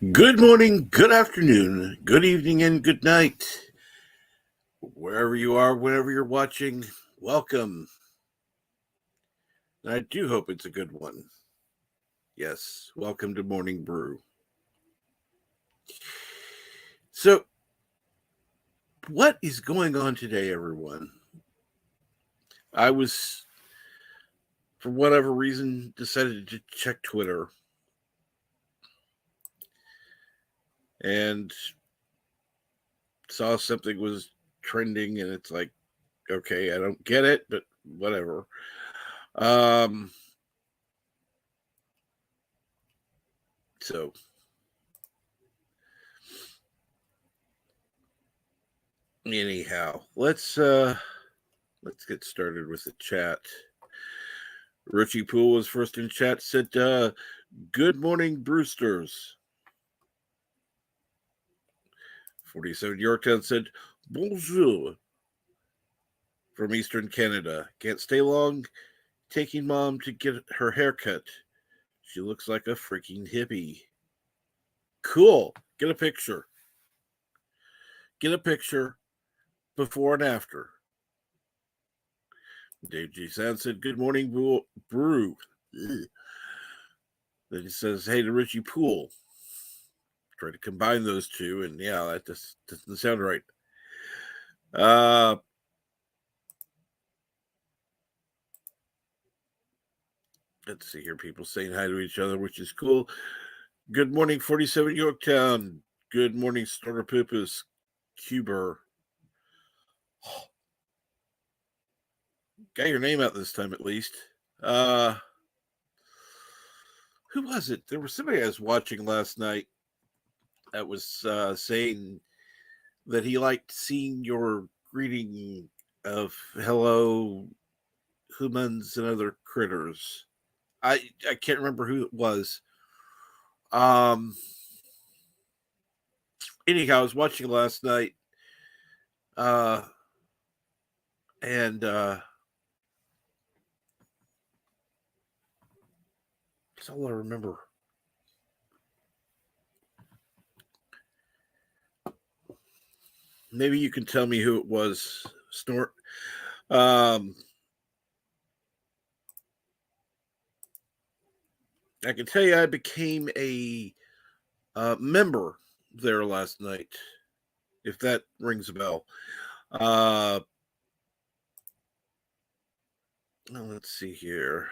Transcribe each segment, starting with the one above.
Good morning, good afternoon, good evening, and good night. Wherever you are, whenever you're watching, welcome. And I do hope it's a good one. Yes, welcome to Morning Brew. So, what is going on today, everyone? I was, for whatever reason, decided to check Twitter. And saw something was trending, and it's like, okay, I don't get it, but whatever. So anyhow, let's get started with the chat. Richie Poole was first in chat, said, good morning, Brewsters. 47 Yorktown said, bonjour. From Eastern Canada. Can't stay long. Taking mom to get her haircut. She looks like a freaking hippie. Cool. Get a picture. Get a picture before and after. Dave G. Sand said, good morning, Brew. Ugh. Then he says, hey to Richie Poole. Try to combine those two, and yeah, that just doesn't sound right. Let's see here. People saying hi to each other, which is cool. Good morning, 47 Yorktown. Good morning, Snorter Poopus, Cuber. Got your name out this time, at least. Who was it? There was somebody I was watching last night that was saying that he liked seeing your greeting of hello, humans and other critters. I can't remember who it was. Anyhow, I was watching last night, and that's all I remember. Maybe you can tell me who it was, Snort. I can tell you I became a member there last night, if that rings a bell. Let's see here.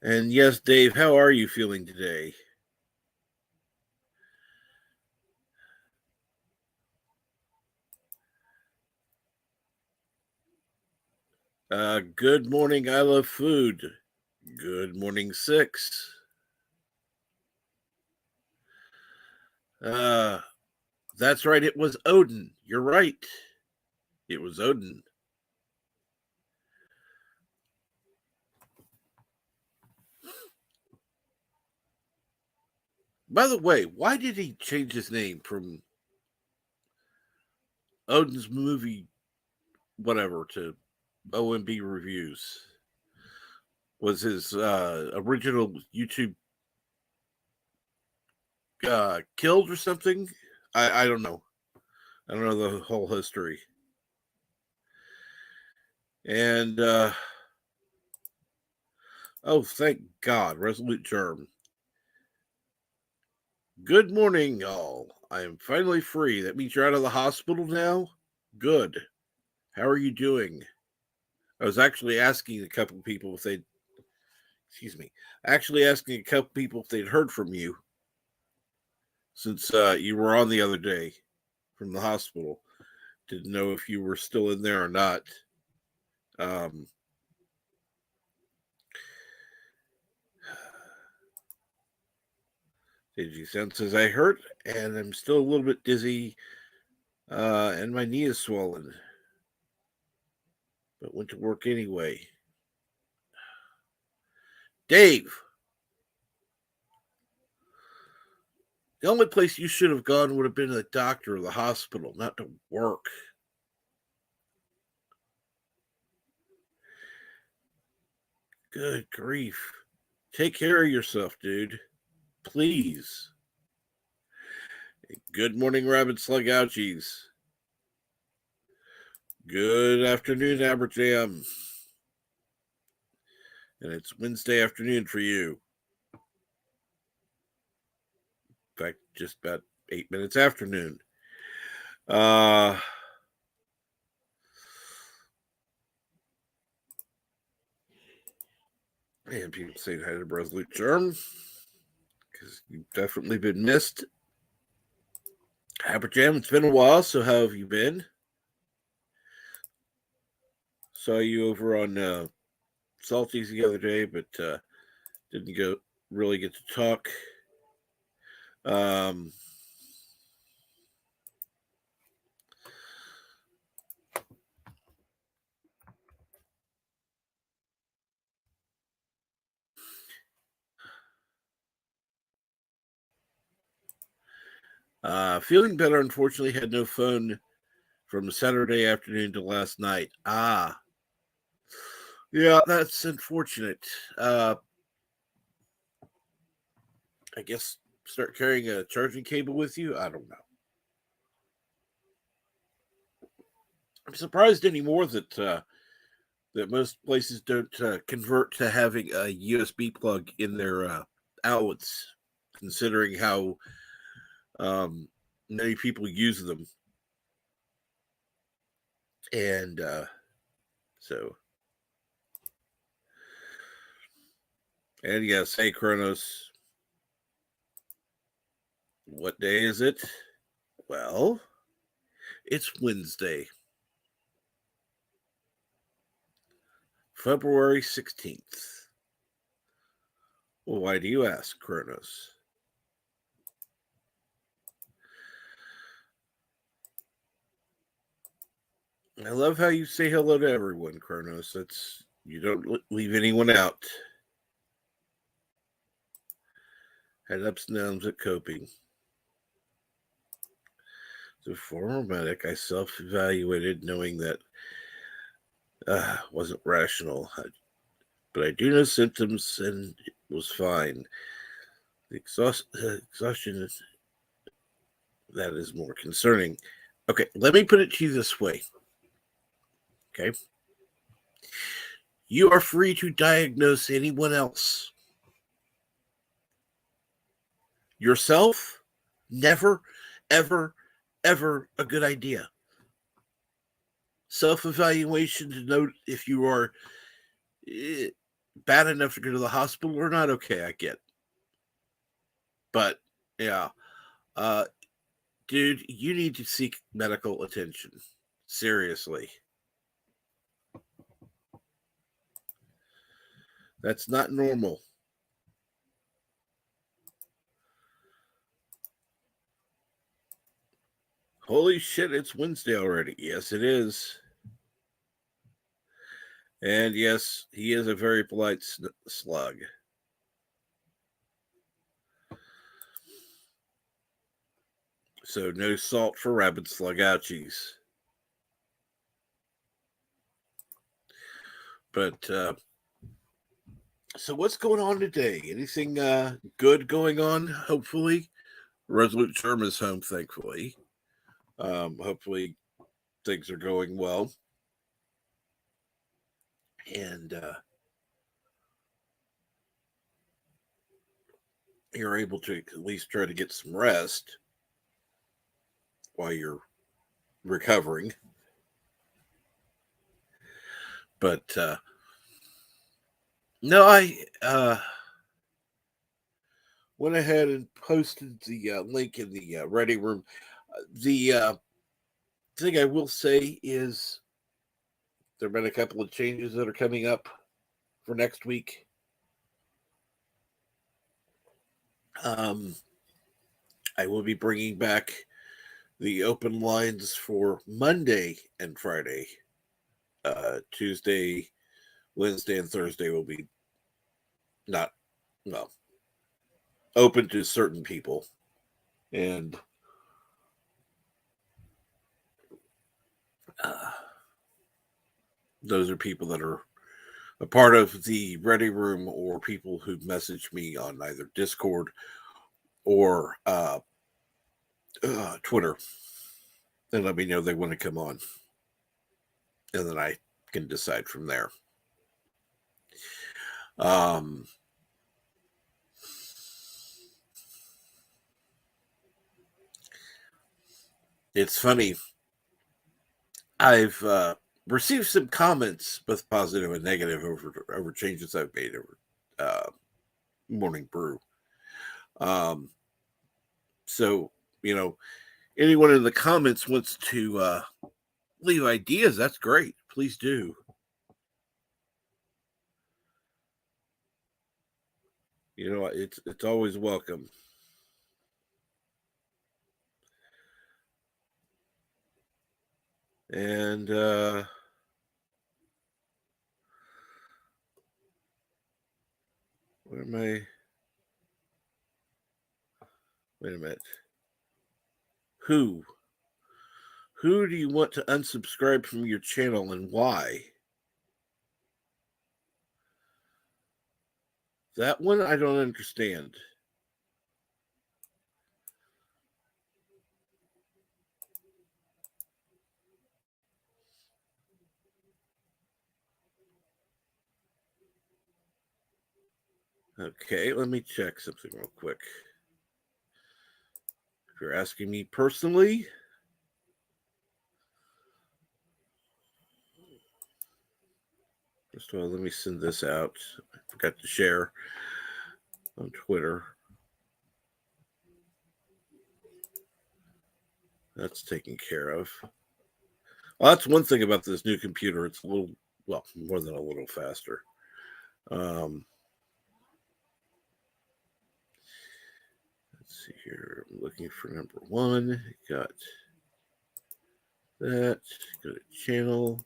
And yes, Dave, how are you feeling today? Good morning, I love food. Good morning, 6. That's right, it was Odin. You're right. It was Odin. By the way, why did he change his name from Odin's movie, whatever, to OMB Reviews? Was his original YouTube killed or something? I don't know. I don't know the whole history. And oh, thank God, Resolute Germ. Good morning, all. I am finally free. That means you're out of the hospital now? Good. How are you doing? I was actually asking a couple of people if they'd, actually asking a couple of people if they'd heard from you since you were on the other day from the hospital. Didn't know if you were still in there or not. Did you sense as I hurt and I'm still a little bit dizzy and my knee is swollen. But went to work anyway. Dave, the only place you should have gone would have been to the doctor or the hospital, not to work. Good grief. Take care of yourself, dude. Please. Good morning, rabbit slug ouchies. Good afternoon, Aberjam. And it's Wednesday afternoon for you. In fact, just about 8 minutes afternoon. And people say hi to Resolute Germ, because you've definitely been missed. Aberjam, it's been a while, so how have you been? Saw you over on Salties the other day, but didn't really get to talk. Feeling better, unfortunately, had no phone from Saturday afternoon to last night. Yeah, that's unfortunate. I guess start carrying a charging cable with you? I don't know. I'm surprised anymore that most places don't convert to having a USB plug in their outlets, considering how many people use them. And and yes, hey Kronos, what day is it? Well, it's Wednesday, February 16th. Well, why do you ask, Kronos? I love how you say hello to everyone, Kronos. You don't leave anyone out. Had ups and downs at coping. As a former medic, I self-evaluated, knowing that wasn't rational. But I do know symptoms, and it was fine. The exhaustion that is more concerning. Okay, let me put it to you this way. Okay, you are free to diagnose anyone else. Yourself, never, ever, ever a good idea. Self-evaluation to note if you are bad enough to go to the hospital or not, okay, I get. But, yeah. Dude, you need to seek medical attention. Seriously. That's not normal. Holy shit, it's Wednesday already. Yes, it is. And yes, he is a very polite slug. So no salt for rabbit slug ouchies. But so what's going on today? Anything good going on? Hopefully, Resolute Germ is home. Thankfully, hopefully things are going well, and you're able to at least try to get some rest while you're recovering. But no, I went ahead and posted the link in the ready room. The thing I will say is there have been a couple of changes that are coming up for next week. I will be bringing back the open lines for Monday and Friday. Tuesday, Wednesday, and Thursday will be not, well, open to certain people. And those are people that are a part of the Ready Room or people who message me on either Discord or Twitter and let me know they want to come on. And then I can decide from there. It's funny. I've received some comments, both positive and negative, over changes I've made over Morning Brew. So, anyone in the comments wants to leave ideas, that's great. Please do. It's always welcome. And where am I? Wait a minute. Who do you want to unsubscribe from your channel and why? That one I don't understand. Okay, let me check something real quick. If you're asking me personally, first of all, let me send this out. I forgot to share on Twitter. That's taken care of. Well, that's one thing about this new computer. It's a little, well, more than a little faster. Let's see here. I'm looking for number one. Got that. Go to channel.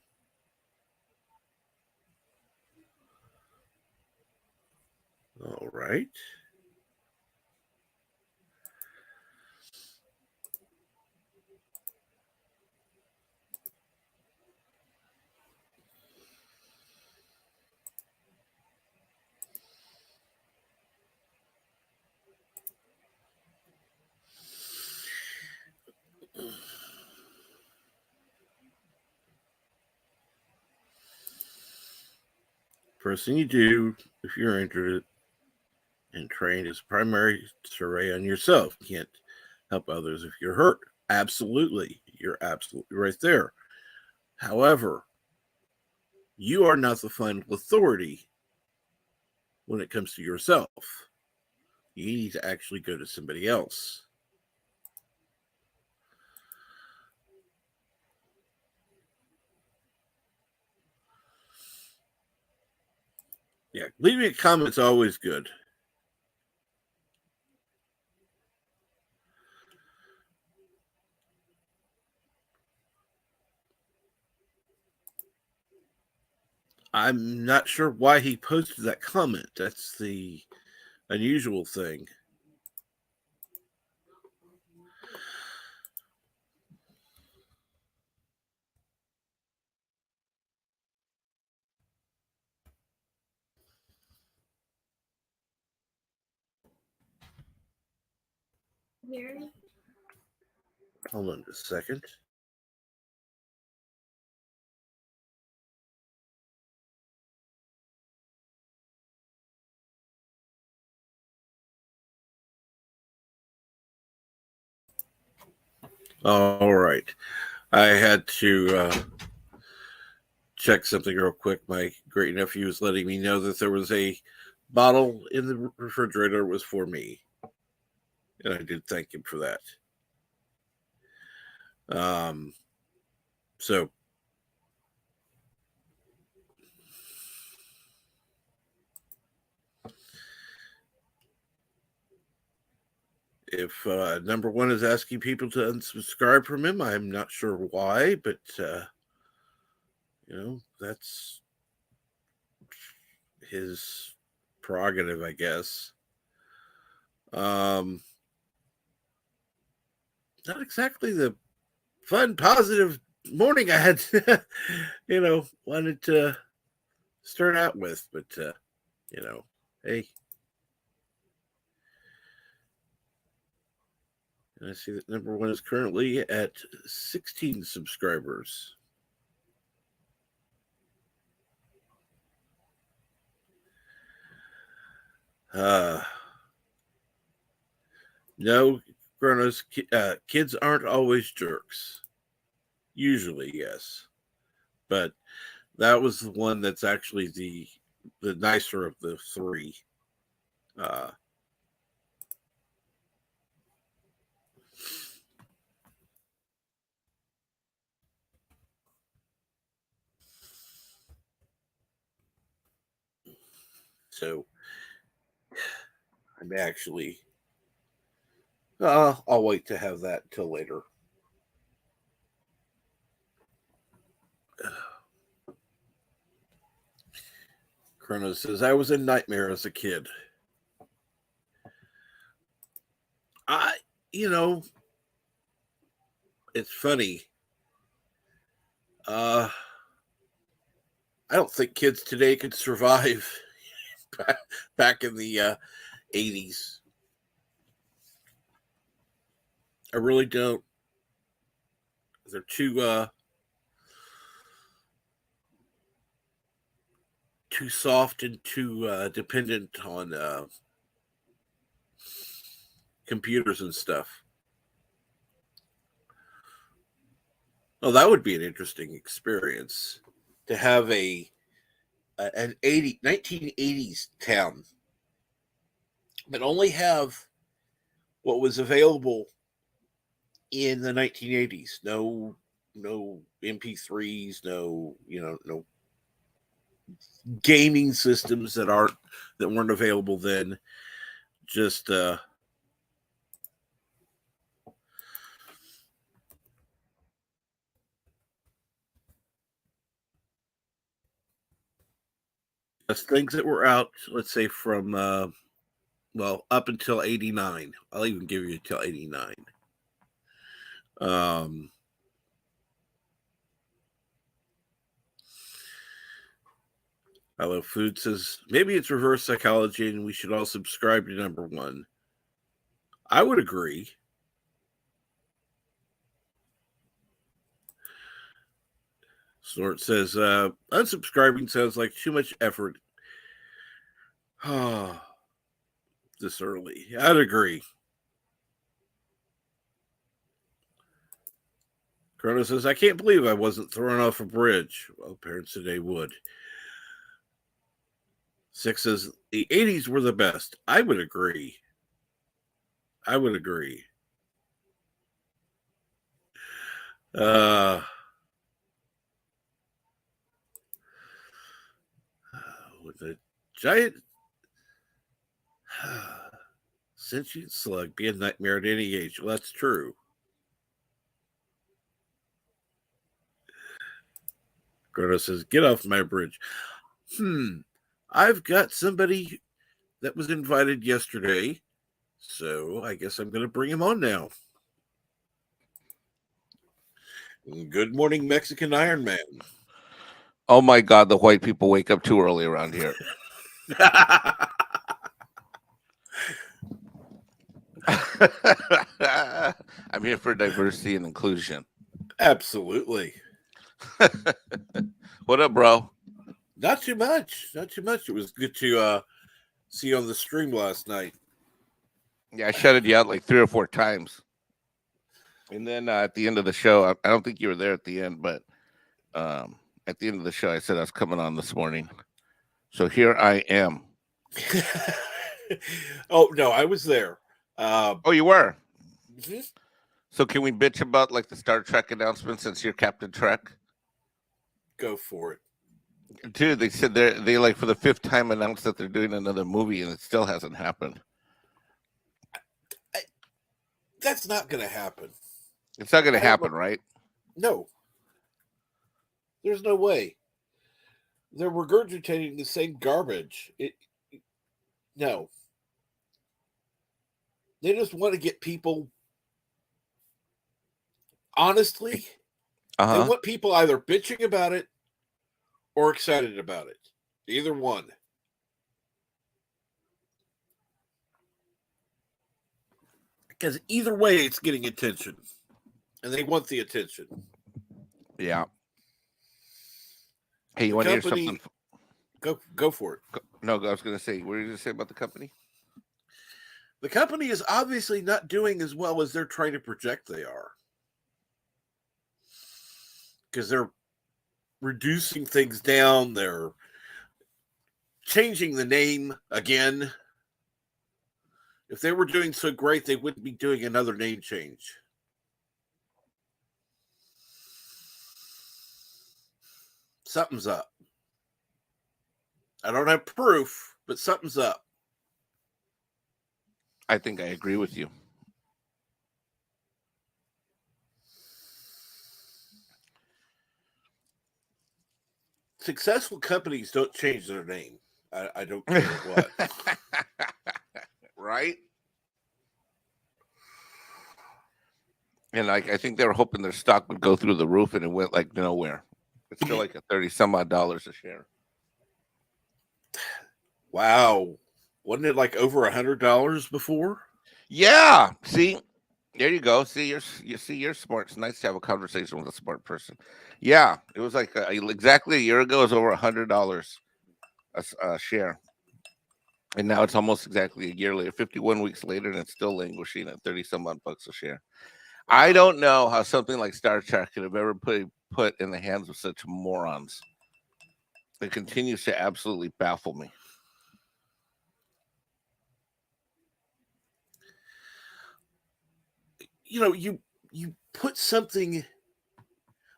All right. First thing you do, if you're interested and trained, is primary survey on yourself. You can't help others if you're hurt. Absolutely. You're absolutely right there. However, you are not the final authority when it comes to yourself. You need to actually go to somebody else. Yeah, leaving a comment's always good. I'm not sure why he posted that comment. That's the unusual thing. Hold on just a second. All right. I had to check something real quick. My great nephew was letting me know that there was a bottle in the refrigerator. It was for me. And I did thank him for that. So if number one is asking people to unsubscribe from him, I'm not sure why, but that's his prerogative, I guess. Not exactly the fun, positive morning I had, wanted to start out with. But, hey. And I see that number one is currently at 16 subscribers. No, Chronos, kids aren't always jerks. Usually, yes. But that was the one that's actually the nicer of the three. So I'm actually I'll wait to have that till later. Chronos says, I was a nightmare as a kid. It's funny. I don't think kids today could survive back in the 80s. I really don't. They're too soft and too dependent on computers and stuff. Well, that would be an interesting experience to have an 1980s town, but only have what was available in the 1980s. No MP3s, no gaming systems that weren't available then. Just things that were out, let's say from up until 89. I'll even give you till 89. Hello Food says, maybe it's reverse psychology and we should all subscribe to number one. I would agree. Snort says, unsubscribing sounds like too much effort. This early. I'd agree. Chrono says, I can't believe I wasn't thrown off a bridge. Well, parents today would. Six says, the 80s were the best. I would agree. With a giant sentient slug be a nightmare at any age. Well, that's true. Gordo says, get off my bridge. I've got somebody that was invited yesterday, so I guess I'm going to bring him on now. Good morning, Mexican Ironman. Oh my God, the white people wake up too early around here. I'm here for diversity and inclusion. Absolutely. What up, bro? Not too much. It was good to see you on the stream last night. Yeah, I shouted you out like 3 or 4 times. And then at the end of the show, I don't think you were there at the end, but at the end of the show, I said I was coming on this morning. So here I am. Oh, no, I was there. Oh, you were? Mm-hmm. So can we bitch about like the Star Trek announcement since you're Captain Trek? Go for it. Dude, they said they like for the 5th time announced that they're doing another movie and it still hasn't happened. That's not going to happen. It's not going to happen, right? No. There's no way. They're regurgitating the same garbage. No. They just want to get people, honestly, they want people either bitching about it or excited about it. Either one. Because either way, it's getting attention. And they want the attention. Yeah. Hey, you want to hear something? Go for it. No, I was going to say, what were you going to say about the company? The company is obviously not doing as well as they're trying to project they are. Because they're reducing things down. They're changing the name again. If they were doing so great, they wouldn't be doing another name change. Something's up. I don't have proof, but something's up. I think I agree with you. Successful companies don't change their name. I don't care what. Right? And I think they were hoping their stock would go through the roof, and it went like nowhere. It's still like a $30-some-odd a share. Wow. Wasn't it like over $100 before? Yeah. See, there you go. See, you're smart. It's nice to have a conversation with a smart person. Yeah, it was like exactly a year ago. It was over $100 a share, and now it's almost exactly a year later, 51 weeks later, and it's still languishing at 30-some-odd bucks a share. I don't know how something like Star Trek could have ever put in the hands of such morons. It continues to absolutely baffle me. You know, you put something.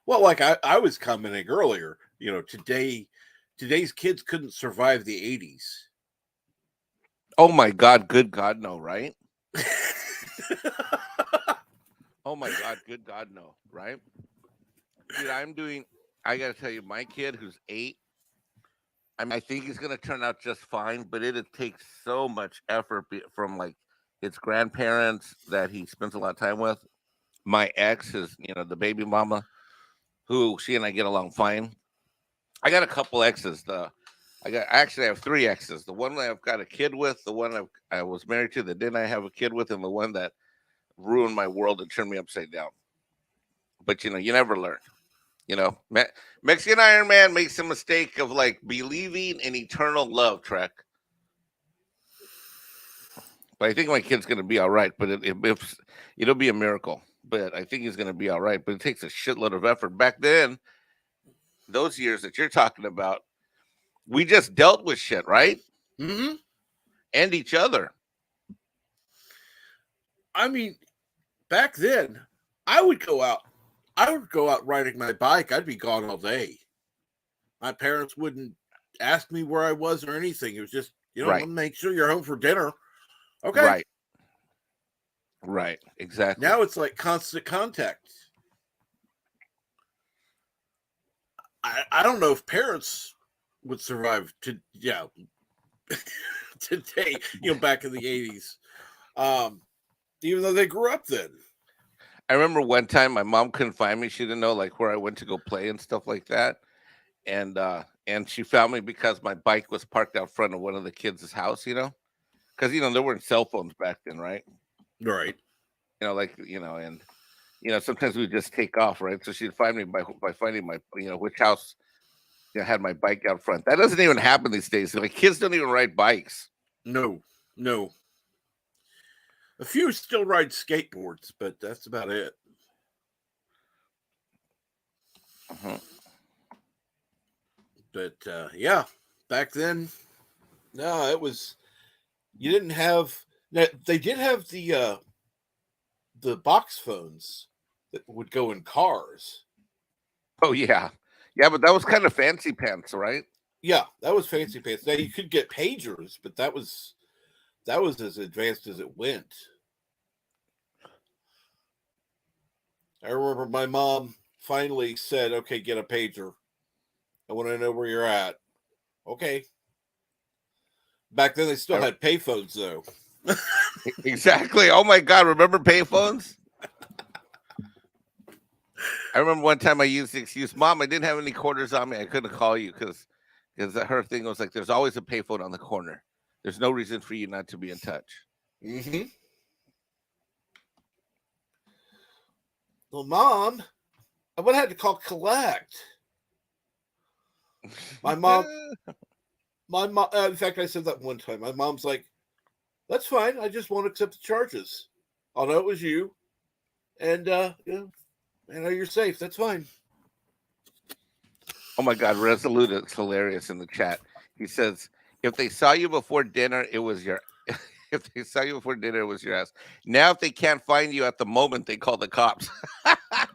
Well, like I was commenting earlier, you know, today's kids couldn't survive the 80s. Oh my God, good God, no, right? Oh my God, good God, no, right? Dude, I got to tell you, my kid who's 8, I think he's going to turn out just fine, but it takes so much effort from like his grandparents that he spends a lot of time with. My ex is, the baby mama, who she and I get along fine. I got a couple exes. I actually have 3 exes. The one that I've got a kid with, the one I was married to that didn't I have a kid with, and the one that ruined my world and turned me upside down. But you never learn. Mexican Ironman makes the mistake of like believing in eternal love, Trek. But I think my kid's going to be all right. But it'll be a miracle. But I think he's going to be all right. But it takes a shitload of effort. Back then, those years that you're talking about, we just dealt with shit, right? Mm-hmm. And each other. I mean, back then, I would go out riding my bike. I'd be gone all day. My parents wouldn't ask me where I was or anything. It was just, Right. Make sure you're home for dinner. Okay. Right. Exactly. Now it's like constant contact. I don't know if parents would survive today, back in the 80s. Even though they grew up then. I remember one time my mom couldn't find me. She didn't know like where I went to go play and stuff like that. And she found me because my bike was parked out front of one of the kids' house, because there weren't cell phones back then, right? Right. And sometimes we just take off, right? So she'd find me by finding my, which house had my bike out front. That doesn't even happen these days. Like kids don't even ride bikes. No. A few still ride skateboards, but that's about it. Uh-huh. But back then, no, it was. You didn't have. They did have the box phones that would go in cars. Oh yeah, but that was kind of fancy pants, right? Yeah, that was fancy pants. Now you could get pagers, but that was as advanced as it went. I remember my mom finally said, "Okay, get a pager. I want to know where you're at." Okay. Back then, they still had payphones, though. Exactly. Oh my God! Remember payphones? I remember one time I used the excuse, "Mom, I didn't have any quarters on me. I couldn't call you because Because her thing was like, there's always a payphone on the corner. There's no reason for you not to be in touch. Mm-hmm. Well, Mom, I would have had to call collect. My mom, in fact, I said that one time. My mom's like, that's fine. I just won't accept the charges. I'll know it was you. And, I know you're safe. That's fine. Oh my God, Resolute is hilarious in the chat. He says, if they saw you before dinner, it was your if they saw you before dinner, it was your ass. Now if they can't find you at the moment, they call the cops.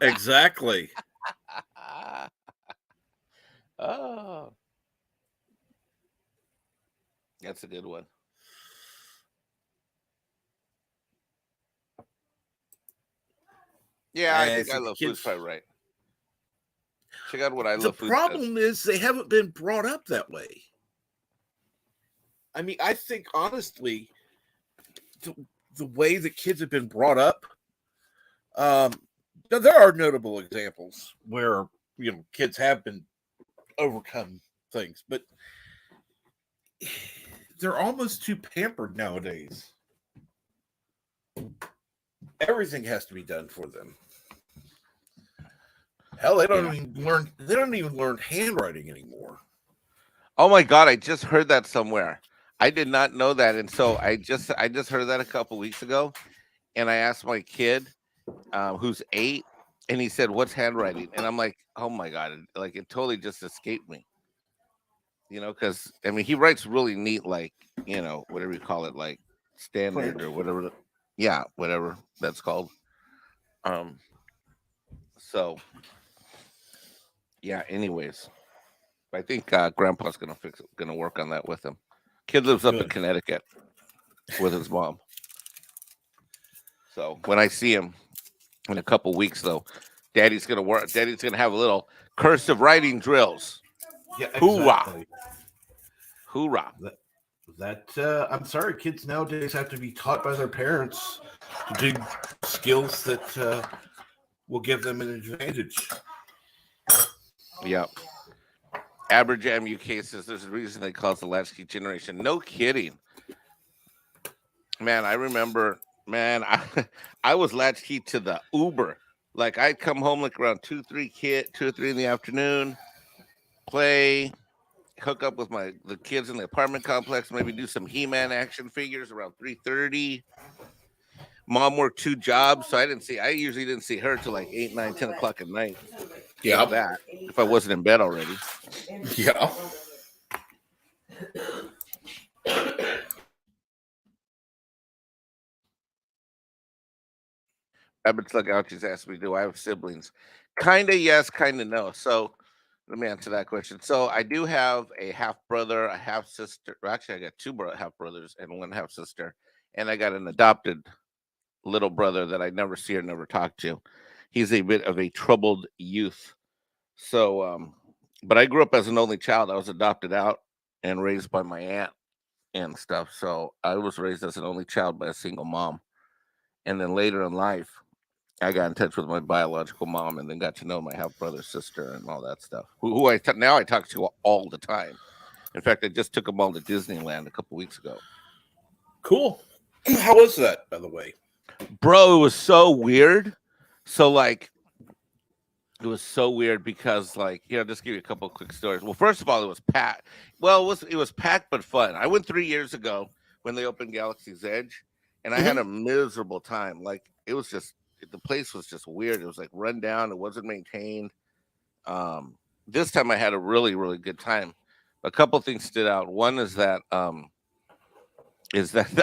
Exactly. Oh. That's a good one. Yeah, I think I Love Food's probably right. Check out what I Love Food. The problem is they haven't been brought up that way. I mean, I think honestly, the way the kids have been brought up, there are notable examples where kids have been overcome things, but they're almost too pampered nowadays. Everything has to be done for them. Hell, they don't even learn handwriting anymore. Oh my God, I just heard that somewhere. I did not know that, and so I just heard that a couple weeks ago, and I asked my kid, who's 8, and he said, "What's handwriting?" And I'm like, "Oh my God!" Like it totally just escaped me. Because I mean, he writes really neat, like whatever you call it, like standard or whatever. Yeah, whatever that's called. So yeah. Anyways, I think Grandpa's gonna work on that with him. Kid lives up in Connecticut with his mom. So when I see him in a couple weeks, though, Daddy's gonna have a little cursive writing drills. Yeah, exactly. Hoorah! That I'm sorry, kids nowadays have to be taught by their parents to do skills that will give them an advantage. Yep. Aberjam UK says there's a reason they call us the latchkey generation. No kidding. Man, I remember, I was latchkey to the Uber. Like I'd come home like around 2 or 3 in the afternoon, play, hook up with the kids in the apartment complex, maybe do some He-Man action figures around 3:30. Mom worked 2 jobs, so I usually didn't see her till like 8, 9, 10 o'clock at night. Yeah, that if I wasn't in bed already. Yeah. Rabbit's Luck Ouchie's asked me, do I have siblings? Kinda yes, kinda no. So let me answer that question. So I do have a half brother, a half sister. Well, actually, I got 2 half brothers and 1 half sister, and I got an adopted little brother that I never see or never talk to. He's a bit of a troubled youth. So, but I grew up as an only child. I was adopted out and raised by my aunt and stuff. So I was raised as an only child by a single mom. And then later in life, I got in touch with my biological mom and then got to know my half brother, sister, and all that stuff. Who I talk to all the time. In fact, I just took them all to Disneyland a couple weeks ago. Cool. How was that, by the way? Bro, it was so weird. So like, it was so weird because just give you a couple of quick stories. Well, first of all, it was packed. Well, it was packed but fun. I went 3 years ago when they opened Galaxy's Edge, and I had a miserable time. Like it was just the place was just weird. It was like run down. It wasn't maintained. This time I had a really, really good time. A couple things stood out. One is that I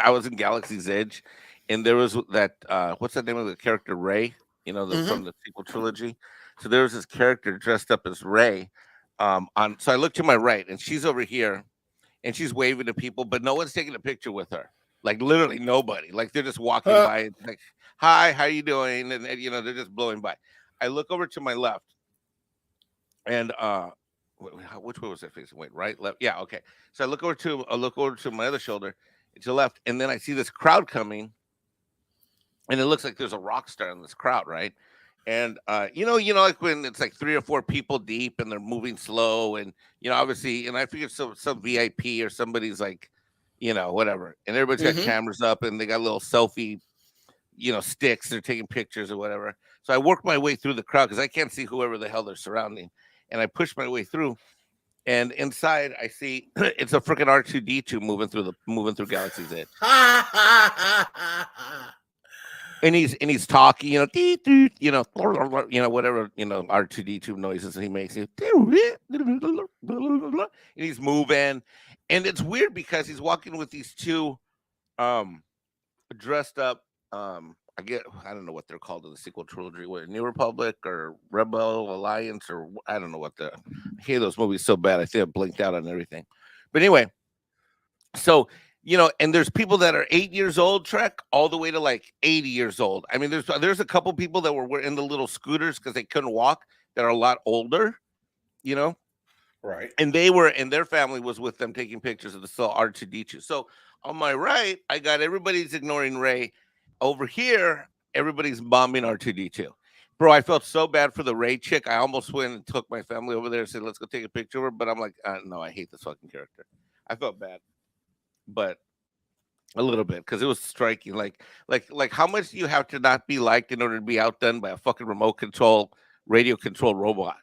was in Galaxy's Edge, and there was that what's the name of the character, Rey? From the sequel trilogy. So there was this character dressed up as Rey. So I looked to my right, and she's over here, and she's waving to people, but no one's taking a picture with her. Like literally nobody. Like they're just walking by, and like, "Hi, how you doing?" And they're just blowing by. I look over to my left, and which way was I facing? Wait, right, left? Yeah, okay. So I look over to my other shoulder, to the left, and then I see this crowd coming, and it looks like there's a rock star in this crowd, right? And like when it's like 3 or 4 people deep and they're moving slow, and obviously, and I figured some VIP or somebody's like, whatever, and everybody's got Mm-hmm. cameras up and they got little selfie, sticks. They're taking pictures or whatever. So I work my way through the crowd because I can't see whoever the hell they're surrounding, and I push my way through. And inside, I see it's a freaking R2D2 moving through Galaxy's Edge. And he's talking, dee, dee, whatever, R2D2 noises he makes. And he's moving, and it's weird because he's walking with these two dressed up. I don't know what they're called in the sequel trilogy. What, New Republic or Rebel Alliance, or I don't know what I hate those movies so bad. I think I blinked out on everything. But anyway, so and there's people that are 8 years old, Trek, all the way to like 80 years old. I mean, there's a couple people that were in the little scooters because they couldn't walk that are a lot older, Right. and their family was with them taking pictures of the still R2D2. So on my right, I got everybody's ignoring Ray. Over here, everybody's bombing R2D2. Bro, I felt so bad for the Ray chick. I almost went and took my family over there and said, let's go take a picture of her. But I'm like, no, I hate this fucking character. I felt bad, but a little bit, because it was striking. Like how much do you have to not be liked in order to be outdone by a fucking remote control, radio control robot?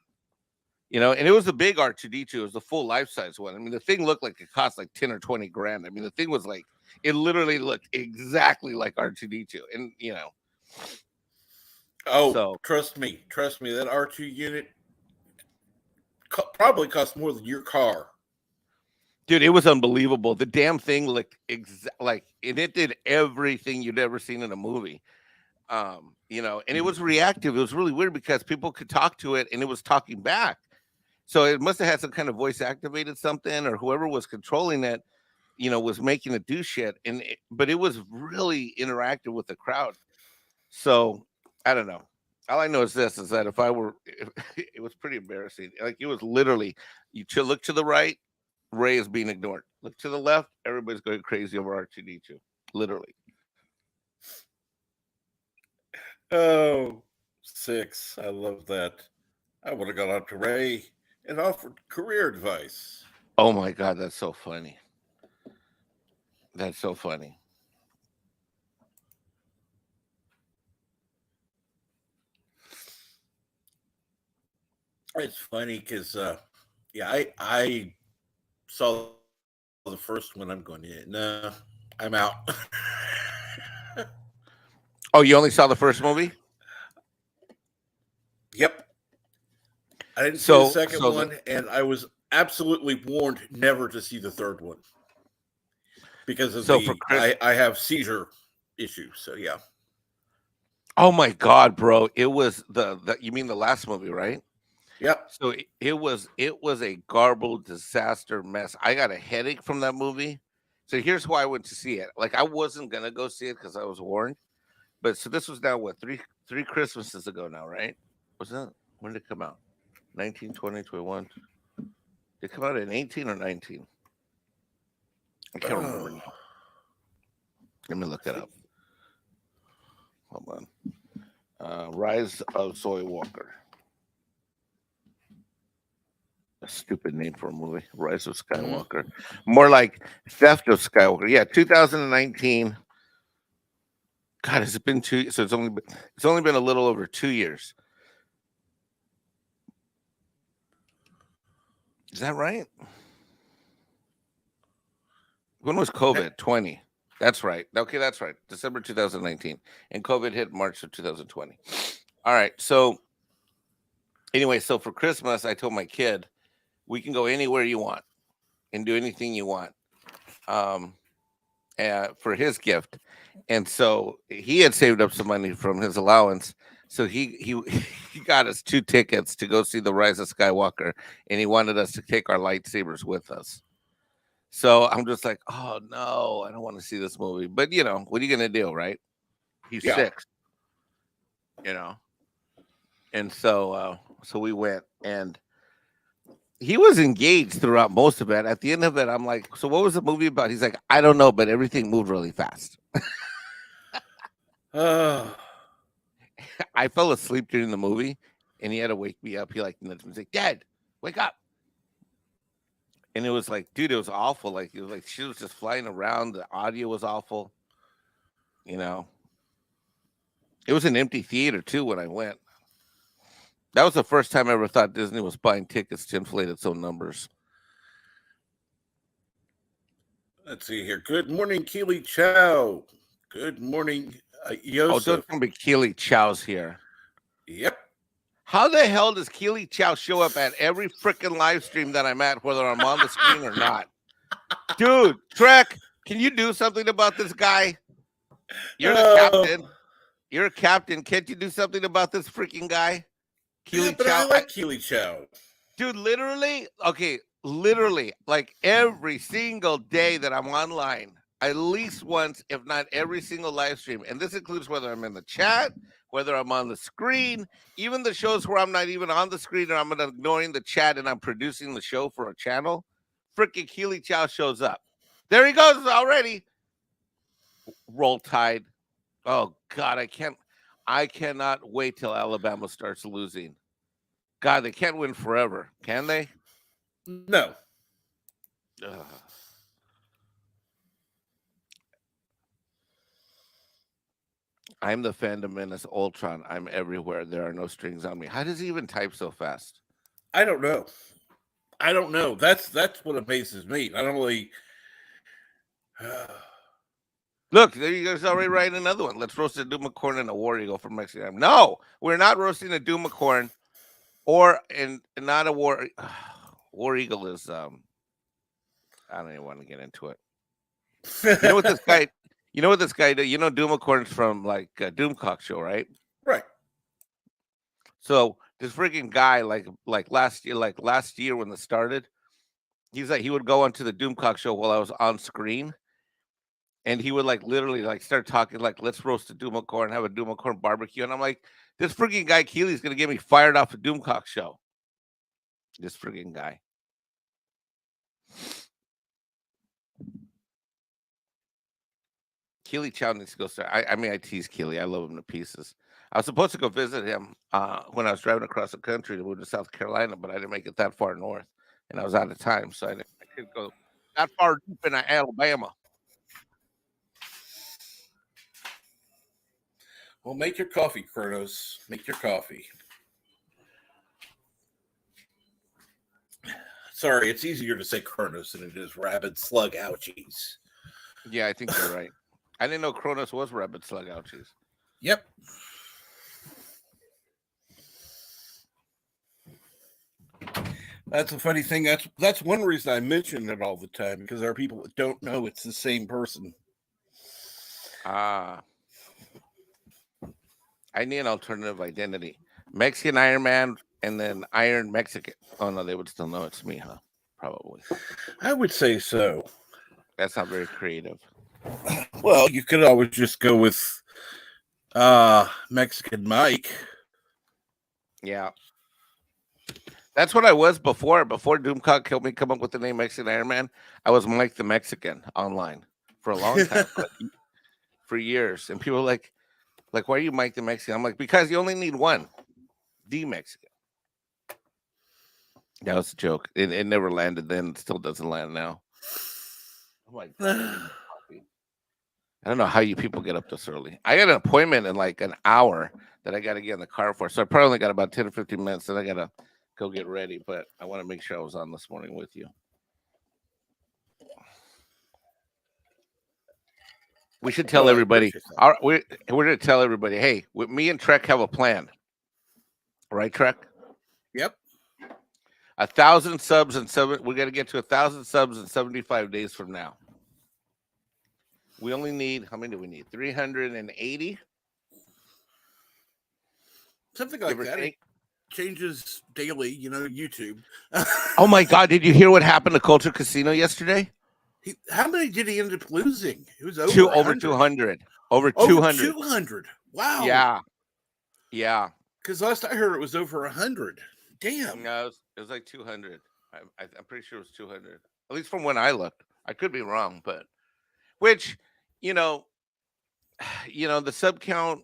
And it was a big R2D2. It was the full life size one. I mean, the thing looked like it cost like 10 or 20 grand. I mean, the thing was like, it literally looked exactly like R2D2. And, Oh, so, trust me, that R2 unit probably cost more than your car. dude, it was unbelievable. The damn thing looked and it did everything you'd ever seen in a movie. And it was reactive. It was really weird because people could talk to it and it was talking back. So it must have had some kind of voice activated something, or whoever was controlling it, was making it do shit. But it was really interactive with the crowd. So I don't know. All I know is this: is that it was pretty embarrassing. Like, it was literally, look to the right, Ray is being ignored. Look to the left, everybody's going crazy over R2D2. Literally. Oh, 6. I love that. I would have gone up to Ray and offered career advice. Oh my God, that's so funny. That's so funny. It's funny because, I saw the first one. I'm going, yeah, no, I'm out. Oh, you only saw the first movie? Yep. I didn't see the second one, and I was absolutely warned never to see the third one because of I have seizure issues. So yeah. Oh my God, bro! It was you mean the last movie, right? Yep. So it was a garbled disaster mess. I got a headache from that movie. So here's why I went to see it. Like, I wasn't gonna go see it because I was warned. But so this was now what, three Christmases ago now, right? Was that, when did it come out? 19, 20, 21. Did it come out in 18 or 19? I can't remember now. Let me look it up. Hold on. Rise of Zoe Walker. A stupid name for a movie. Rise of Skywalker. More like Theft of Skywalker. Yeah, 2019. God, has it been 2? So it's only been a little over 2 years. Is that right? When was COVID? 20. That's right. Okay, that's right. December 2019. And COVID hit March of 2020. All right. So anyway, so for Christmas, I told my kid, we can go anywhere you want and do anything you want for his gift. And so he had saved up some money from his allowance. So he got us 2 tickets to go see The Rise of Skywalker, and he wanted us to take our lightsabers with us. So I'm just like, oh no, I don't want to see this movie. But what are you gonna do, right? He's 6. And so we went, and he was engaged throughout most of it. At the end of it, I'm like, so what was the movie about? He's like, I don't know, but everything moved really fast. I fell asleep during the movie, and he had to wake me up. He like nudged me, like, "Dad, wake up!" And it was like, dude, it was awful. Like it was like she was just flying around. The audio was awful. You know, it was an empty theater too when I went. That was the first time I ever thought Disney was buying tickets to inflate its own numbers. Let's see here. Good morning, Keely Chow. Good morning, Oh, Yosef. don't tell me Keely Chow's here. Yep. How the hell does Keely Chow show up at every freaking live stream that I'm at, whether I'm on the screen or not? Dude, Trek, can you do something about this guy? You're the captain. You're a captain. Can't you do something about this freaking guy? Keely Chow. I like Keely Chow. Dude, literally, like every single day that I'm online, at least once, if not every single live stream, and this includes whether I'm in the chat, whether I'm on the screen, even the shows where I'm not even on the screen or I'm ignoring the chat and I'm producing the show for a channel, freaking Keely Chow shows up. There he goes already. Roll Tide. Oh God, I cannot wait till Alabama starts losing. God, they can't win forever, can they? No. Ugh. I'm the Fandom menace Ultron. I'm everywhere. There are no strings on me. How does he even type so fast? I don't know. That's what amazes me. I don't really. Look, there you guys already write another one. Let's roast a Doomacorn and a War Eagle from Mexican. No, we're not roasting a Doomacorn or and not a War Eagle is I don't even want to get into it. You know what this guy did? You know Doomacorn's from like Doomcock show, right? Right. So this freaking guy, like last year when this started, he's like he would go onto the Doomcock show while I was on screen. And he would like literally like start talking like, let's roast a Doomacorn, have a Doomacorn barbecue. And I'm like, this freaking guy Keely's gonna get me fired off a Doomcock show. This freaking guy. Keely Chow needs to go start. I mean, I tease Keely. I love him to pieces. I was supposed to go visit him when I was driving across the country to move to South Carolina, but I didn't make it that far north, and I was out of time, so I couldn't go that far deep in Alabama. Well, make your coffee, Kronos. Make your coffee. Sorry, it's easier to say Kronos than it is rabid slug ouchies. Yeah, I think you're right. I didn't know Kronos was rabid slug ouchies. Yep. That's a funny thing. That's one reason I mention it all the time, because there are people that don't know it's the same person. I need an alternative identity. Mexican Ironman and then Iron Mexican. Oh no, they would still know it's me, huh? Probably. I would say so. That's not very creative. Well, you could always just go with Mexican Mike. Yeah. That's what I was before. Before Doomcock helped me come up with the name Mexican Ironman, I was Mike the Mexican online for a long time, for years. And people were like, why are you Mike the Mexican? I'm like, because you only need one, the Mexican. That was a joke. It never landed then. It still doesn't land now. Oh my God. I don't know how you people get up this early. I got an appointment in like an hour that I got to get in the car for. So I probably only got about 10 or 15 minutes. Then I got to go get ready. But I want to make sure I was on this morning with you. We should tell everybody. We're going to tell everybody, hey, me and Trek have a plan. Right, Trek? Yep. 1,000 subs and we got to get to 1,000 subs in 75 days from now. We only need, how many do we need? 380? Something like that. It changes daily, YouTube. Oh my God, did you hear what happened to Culture Casino yesterday? How many did he end up losing? It was over 200. Over 200. 200. Wow. Yeah. Yeah. Because last I heard it was over 100. Damn. No, it was like 200. I'm pretty sure it was 200. At least from when I looked. I could be wrong, but which, the sub count.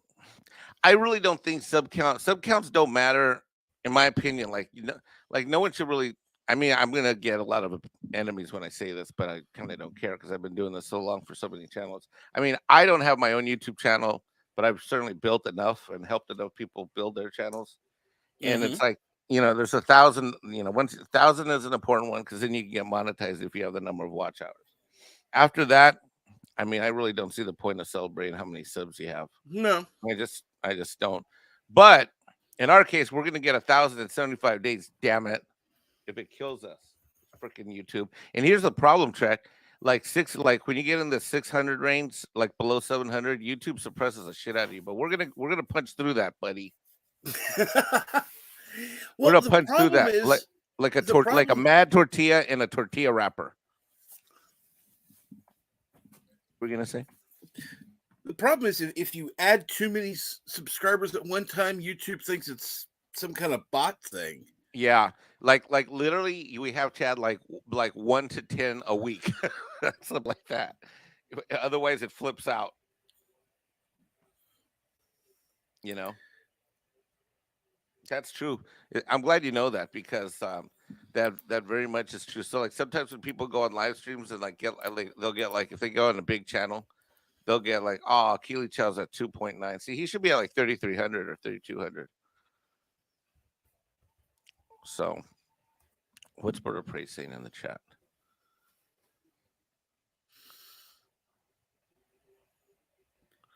I really don't think sub counts don't matter, in my opinion. Like like no one should really. I mean, I'm gonna get a lot of enemies when I say this, but I kind of don't care because I've been doing this so long for so many channels. I mean, I don't have my own YouTube channel, but I've certainly built enough and helped enough people build their channels. And Mm-hmm. it's like, there's 1,000. Once 1,000 is an important one because then you can get monetized if you have the number of watch hours. After that, I mean, I really don't see the point of celebrating how many subs you have. No. I just don't. But in our case, we're gonna get 1,075 days. Damn it! If it kills us, freaking YouTube. And here's the problem, Trek. Like when you get in the 600 range, like below 700, YouTube suppresses the shit out of you. But we're gonna punch through that, buddy. We're Well, gonna the punch through problem that is like the like a problem. mad tortilla and a tortilla wrapper. We're gonna say. The problem is if you add too many subscribers at one time, YouTube thinks it's some kind of bot thing. Yeah, like literally, we have to add like 1 to 10 a week, something like that. Otherwise, it flips out. You know, that's true. I'm glad you know that because that very much is true. So like sometimes when people go on live streams and they'll get like if they go on a big channel, they'll get like Keely Chow's at 2.9. See, he should be at like 3,300 or 3,200. So what's BirdOPrey saying in the chat?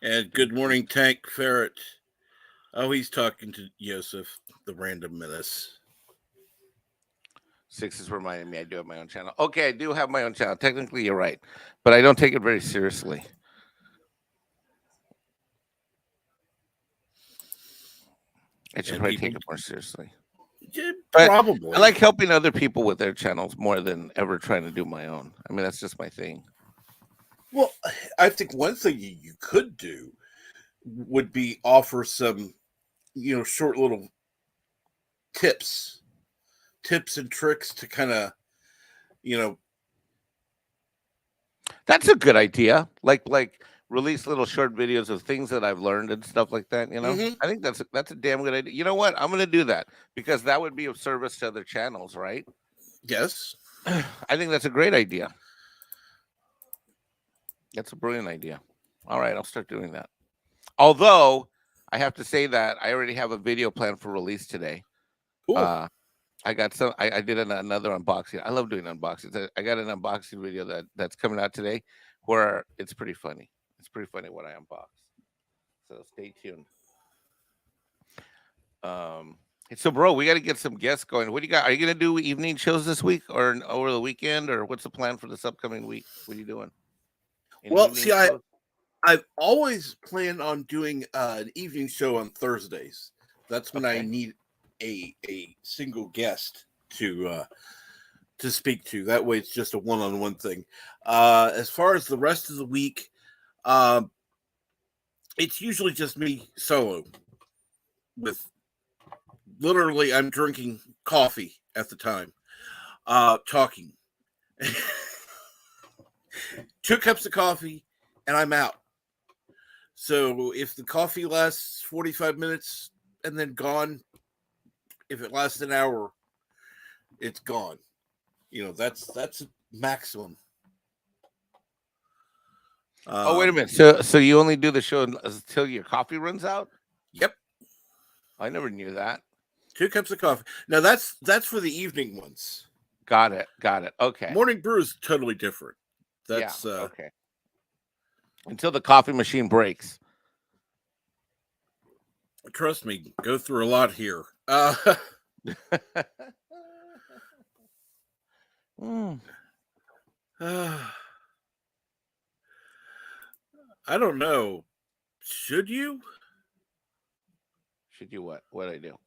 And good morning, Tank Ferret. Oh, he's talking to Yosef, the random menace. Six is reminding me I do have my own channel. Okay, I do have my own channel. Technically, you're right, but I don't take it very seriously. I should probably take it more seriously. Yeah, but probably. I like helping other people with their channels more than ever trying to do my own. I mean, that's just my thing. Well, I think one thing you could do would be offer some, short little tips and tricks to kind of, That's a good idea. Like release little short videos of things that I've learned and stuff like that. Mm-hmm. I think that's a damn good idea. You know what? I'm gonna do that because that would be of service to other channels, right? Yes. I think that's a great idea. That's a brilliant idea. All right, I'll start doing that. Although I have to say that I already have a video planned for release today. Cool. I got some. I did another unboxing. I love doing unboxings. I got an unboxing video that's coming out today, where it's pretty funny. It's pretty funny what I unbox. So stay tuned. So bro, we got to get some guests going. What do you got? Are you gonna do evening shows this week or over the weekend, or what's the plan for this upcoming week? What are you doing? Well, see, I've always planned on doing an evening show on Thursdays. That's when I need a single guest to speak to. That way, it's just a one-on-one thing. As far as the rest of the week, it's usually just me solo. With literally, I'm drinking coffee at the time, talking. 2 cups of coffee, and I'm out. So if the coffee lasts 45 minutes and then gone, if it lasts an hour, it's gone. That's a maximum. Wait a minute. So you only do the show until your coffee runs out? Yep. I never knew that. 2 cups of coffee. Now that's for the evening ones. Got it. Okay. Morning Brew is totally different. That's okay. Until the coffee machine breaks. Trust me, go through a lot here. I don't know. Should you? Should you what? What'd I do?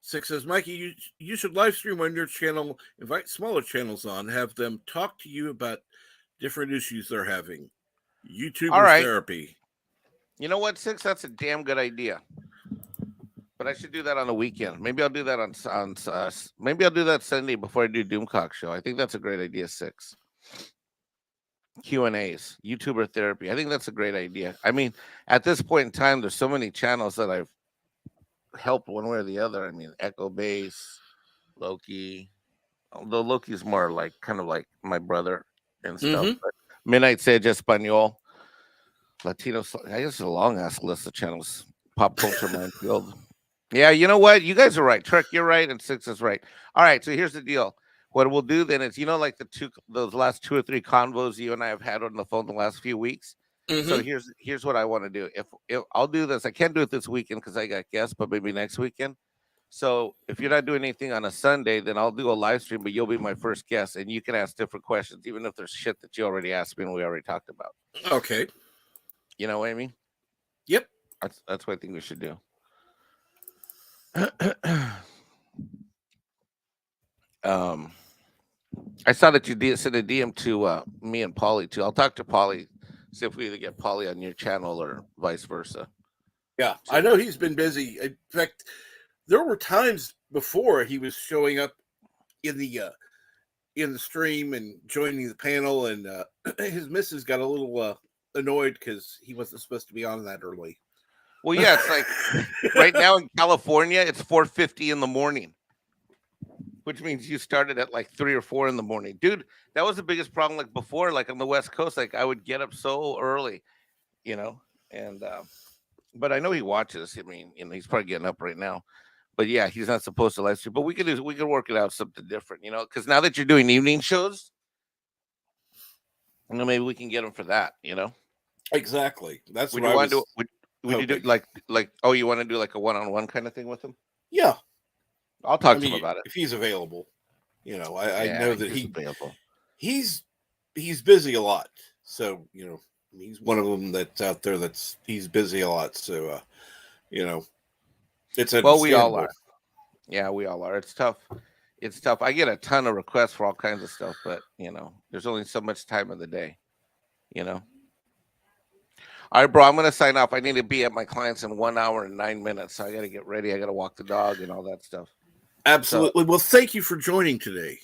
Six says, Mikey, you should live stream on your channel, invite smaller channels on, have them talk to you about different issues they're having. YouTuber therapy. You know what, Six? That's a damn good idea. But I should do that on the weekend. Maybe I'll do that on maybe I'll do that Sunday before I do Doomcock show. I think that's a great idea, Six. Q&As, YouTuber therapy. I think that's a great idea. I mean, at this point in time, there's so many channels that I've helped one way or the other. I mean, Echo Base, Loki. Although Loki's more like kind of like my brother and stuff. Mm-hmm. But Midnight Sage Espanol, Latino. I guess it's a long ass list of channels. Pop culture minefield. Yeah, you know what? You guys are right. Trek, you're right, and Six is right. All right, so here's the deal. What we'll do then is, like those last 2 or 3 convos you and I have had on the phone the last few weeks. So Mm-hmm. here's what I want to do. If I'll do this, I can't do it this weekend because I got guests, but maybe next weekend. So if you're not doing anything on a Sunday, then I'll do a live stream, but you'll be my first guest, and you can ask different questions, even if there's shit that you already asked me and we already talked about. Okay. You know what I mean? Yep. That's what I think we should do. I saw that you sent a DM to me and Polly too. I'll talk to Polly, see if we either get Polly on your channel or vice versa. Yeah, I know he's been busy. In fact, there were times before he was showing up in the stream and joining the panel, and his missus got a little annoyed because he wasn't supposed to be on that early. Well, yeah, it's like right now in California, it's 4:50 in the morning, which means you started at like 3 or 4 in the morning, dude. That was the biggest problem. Like before, like on the West Coast, like I would get up so early, and but I know he watches. I mean, he's probably getting up right now. But yeah, he's not supposed to live stream. But we could work it out something different, because now that you're doing evening shows, maybe we can get him for that, Exactly. That's Would what you I want to was. do? Would you do like oh, you want to do like a one-on-one kind of thing with him? Yeah, I'll talk to him about it if he's available. I Yeah, know that he's available. he's busy a lot. So he's one of them that's out there he's busy a lot. So it's Well, we all understandable. are. Yeah, we all are. It's tough. It's tough. I get a ton of requests for all kinds of stuff, but there's only so much time of the day. All right, bro. I'm gonna sign off. I need to be at my clients in 1 hour and 9 minutes, so I gotta get ready. I gotta walk the dog and all that stuff. Absolutely. Well, thank you for joining today.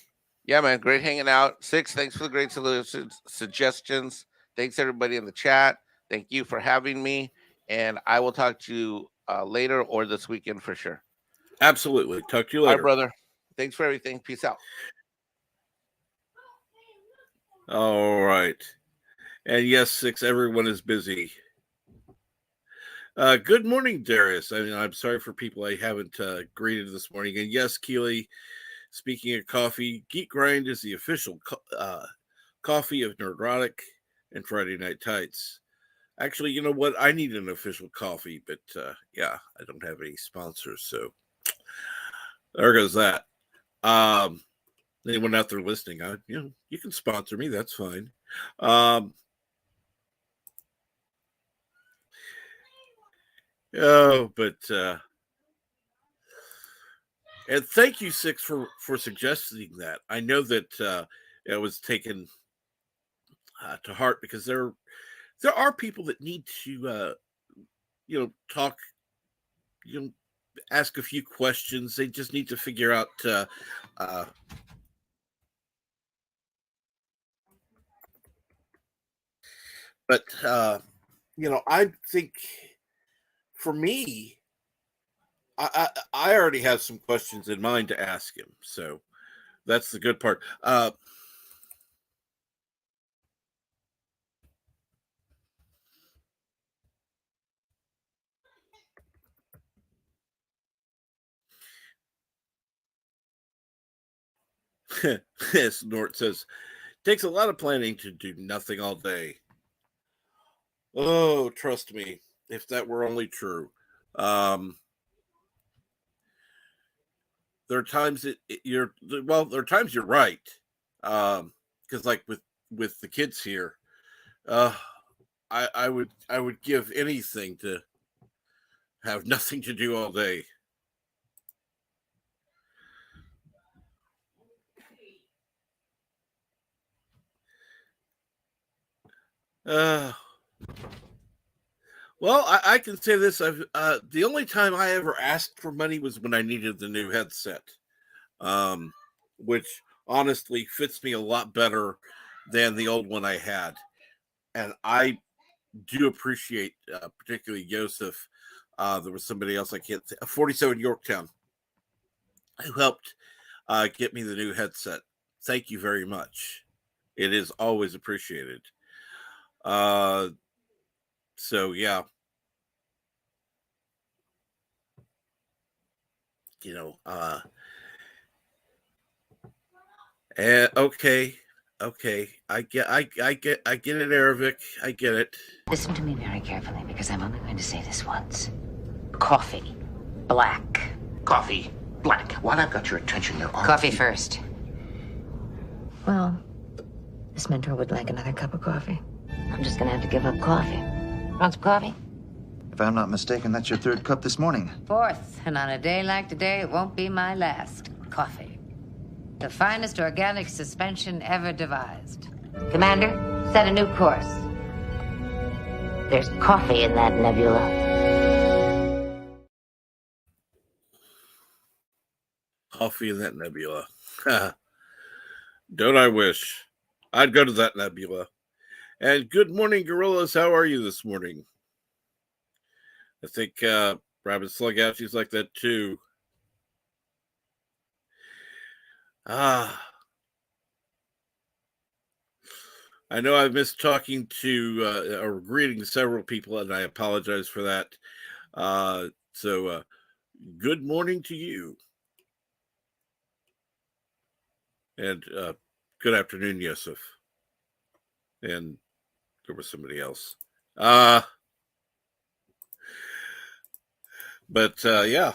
Yeah, man. Great hanging out. Six, thanks for the great suggestions. Thanks everybody in the chat. Thank you for having me, and I will talk to you later or this weekend for sure. Absolutely. Talk to you later. All right, brother. Thanks for everything. Peace out. All right. And yes, Six, everyone is busy. Good morning, Darius. I'm sorry for people I haven't greeted this morning. And yes, Keely, speaking of coffee, Geek Grind is the official coffee of Nerdrotic and Friday Night Tights. Actually, you know what? I need an official coffee, but yeah, I don't have any sponsors, so there goes that. Anyone out there listening, you can sponsor me. That's fine. And thank you, Six, for suggesting that. I know that it was taken to heart because there are people that need to talk, ask a few questions. They just need to figure out but I think for me, I already have some questions in mind to ask him, so that's the good part. Snort says, takes a lot of planning to do nothing all day. Oh, trust me, if that were only true. There are times there are times you're right. Because like with the kids here, I would give anything to have nothing to do all day. Well, I can say this. The only time I ever asked for money was when I needed the new headset, which honestly fits me a lot better than the old one I had. And I do appreciate, particularly Joseph. There was somebody else I can't 47 Yorktown, who helped get me the new headset. Thank you very much. It is always appreciated. So yeah, you know, and okay, I get it, Arabic. I get it. Listen to me very carefully, because I'm only going to say this once. Coffee. Black. Coffee. Black. While I've got your attention, there are... Coffee first. Well, this mentor would like another cup of coffee. I'm just gonna have to give up coffee. Want some coffee? If I'm not mistaken, that's your third cup this morning. Fourth, and on a day like today, it won't be my last. Coffee. The finest organic suspension ever devised. Commander, set a new course. There's coffee in that nebula. Coffee in that nebula. Don't I wish? I'd go to that nebula. And good morning, gorillas. How are you this morning? I think Rabbit Slug out. She's like that too. I know I've missed talking to or greeting several people, and I apologize for that. So good morning to you. And good afternoon, Yosef. And there was somebody else. But yeah.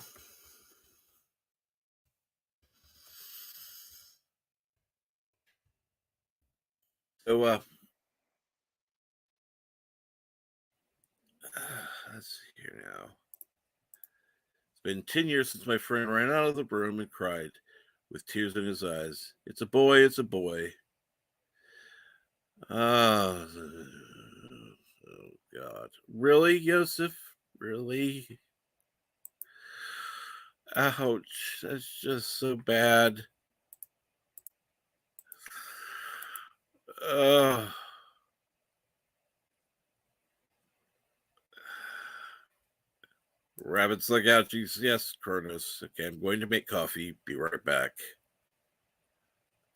So let's see here now. It's been 10 years since my friend ran out of the room and cried with tears in his eyes. It's a boy, it's a boy. Oh God. Really, Yosef? Really? Ouch. That's just so bad. Rabbits look out. Yes, Kronos. Okay, I'm going to make coffee. Be right back.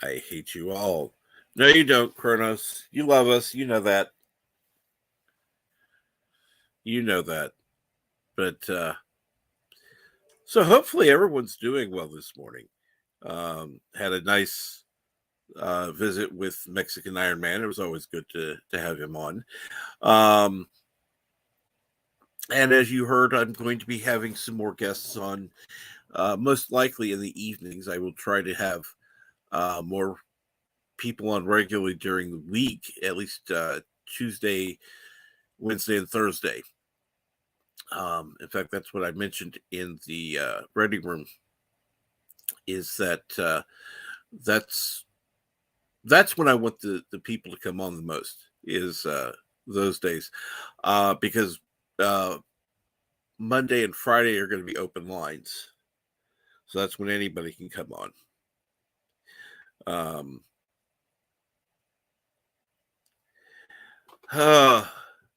I hate you all. No, you don't, Kronos. You love us. You know that. You know that. But so hopefully everyone's doing well this morning. Had a nice visit with Mexican Ironman. It was always good to have him on. And as you heard, I'm going to be having some more guests on, most likely in the evenings. I will try to have more people on regularly during the week, at least Tuesday, Wednesday, and Thursday. In fact, that's what I mentioned in the ready room, is that that's when I want the people to come on the most, is those days, because Monday and Friday are going to be open lines. So that's when anybody can come on.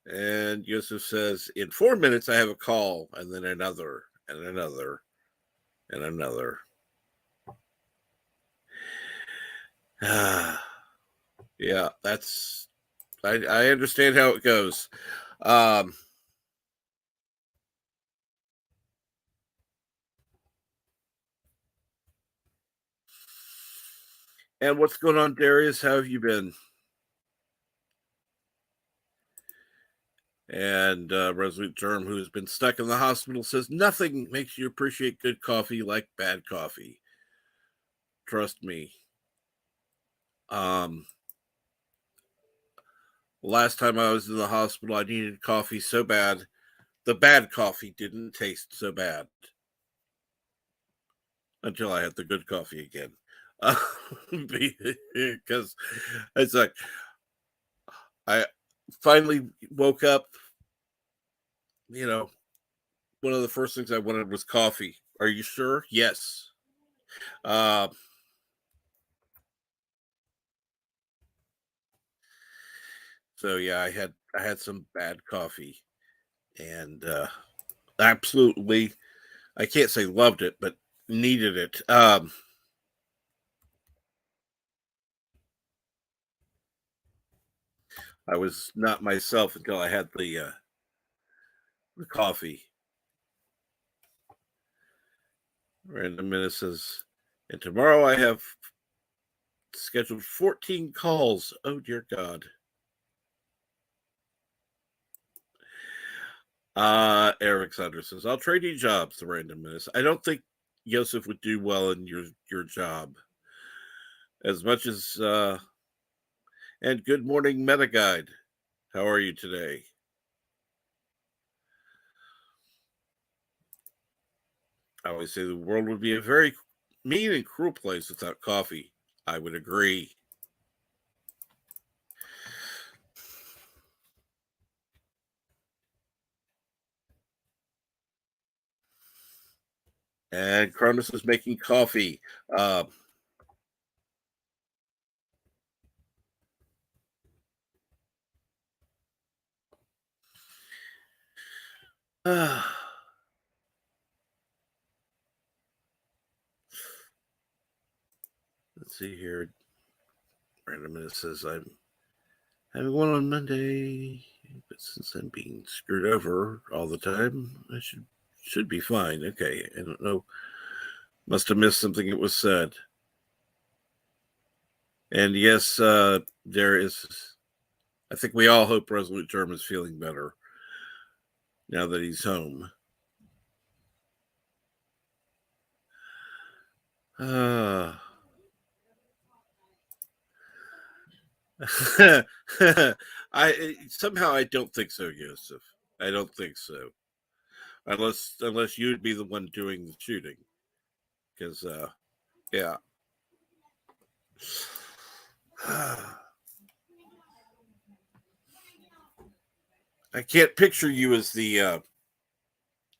And Yusuf says, in 4 minutes, I have a call, and then another, and another, and another. Yeah, that's, I understand how it goes. And what's going on, Darius? How have you been? And Resolute Germ, who's been stuck in the hospital, says nothing makes you appreciate good coffee like bad coffee. Trust me. Last time I was in the hospital, I needed coffee so bad. The bad coffee didn't taste so bad until I had the good coffee again. Because it's like, I finally woke up, one of the first things I wanted was coffee. Are you sure? Yes. So yeah, I had some bad coffee, and absolutely, I can't say loved it, but needed it. I was not myself until I had the coffee. Random Minute says, and tomorrow I have scheduled 14 calls. Oh dear God. Eric Sander says, I'll trade you jobs, the Random Minute. I don't think Yosef would do well in your job. As much as and good morning, Meta Guide. How are you today? I always say the world would be a very mean and cruel place without coffee. I would agree. And Cronus is making coffee. Let's see here. Random Minute says, I'm having one on Monday, but since I'm being screwed over all the time, I should be fine. Okay, I don't know. Must have missed something that was said. And yes, there is. I think we all hope Resolute Germ is feeling better now that he's home. I don't think so, Yosef. I don't think so. Unless you'd be the one doing the shooting. Because yeah. I can't picture you as the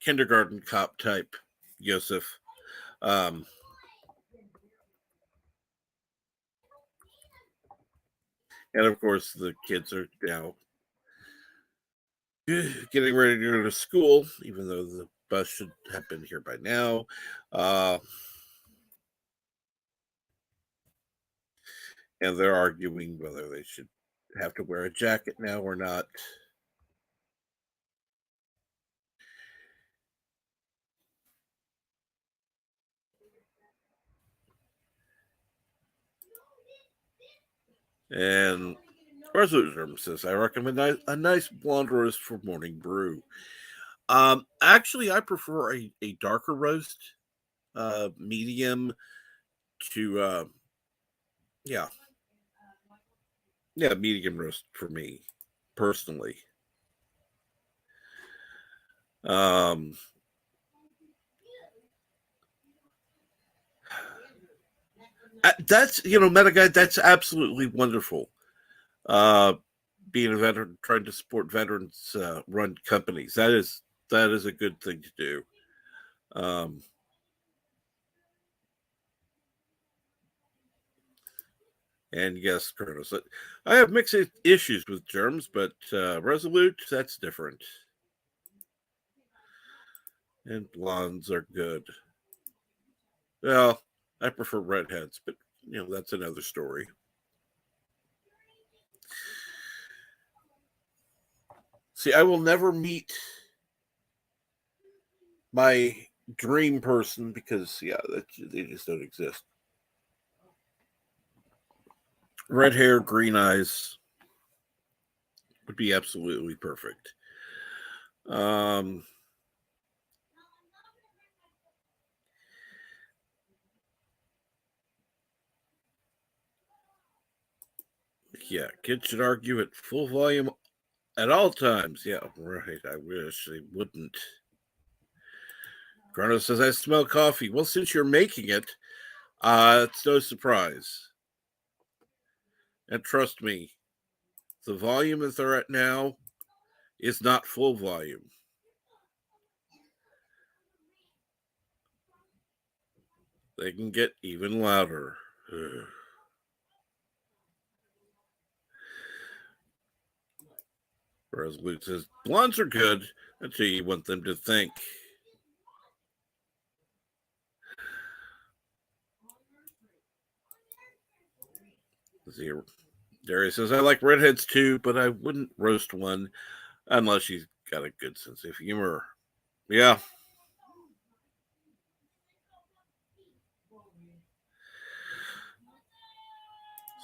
kindergarten cop type, Yosef. And of course, the kids are now getting ready to go to school, even though the bus should have been here by now. And they're arguing whether they should have to wear a jacket now or not. And Resolute says, I recommend a nice blonde roast for Morning Brew. Actually, I prefer a darker roast, medium to, yeah, medium roast for me personally. That's Meta Guide. That's absolutely wonderful. Being a veteran, trying to support veterans run companies. That is a good thing to do. And yes, Curtis, I have mixed issues with germs, but Resolute, that's different. And blondes are good. Well, I prefer redheads, but that's another story. See, I will never meet my dream person because they just don't exist. Red hair, green eyes would be absolutely perfect. Yeah, kids should argue at full volume at all times. Yeah, right. I wish they wouldn't. Grano says, I smell coffee. Well, since you're making it, it's no surprise. And trust me, the volume that they're at now is not full volume. They can get even louder. Whereas Luke says, blondes are good until you want them to think. Darius says, I like redheads too, but I wouldn't roast one unless she's got a good sense of humor. Yeah.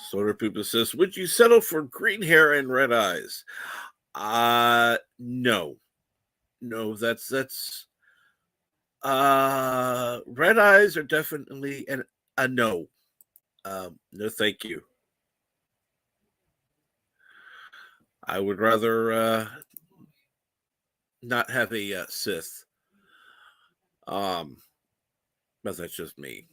Soda Poopa says, would you settle for green hair and red eyes? No. No, that's red eyes are definitely a no. No, thank you. I would rather not have a Sith. But that's just me.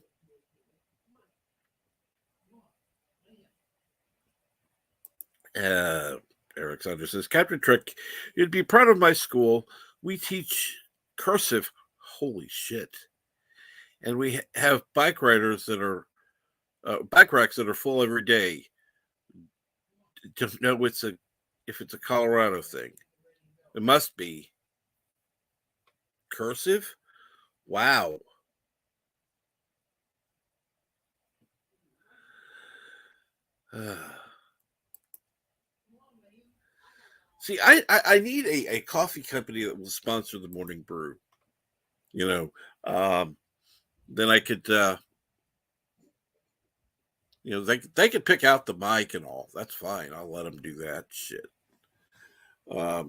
Eric Saunders says, Captain Trick, you'd be proud of my school. We teach cursive. Holy shit. And we have bike riders that are bike racks that are full every day. Don't know if it's a Colorado thing. It must be. Cursive? Wow. See, I need a coffee company that will sponsor the Morning Brew. You know, then I could, they could pick out the mic and all. That's fine. I'll let them do that shit. I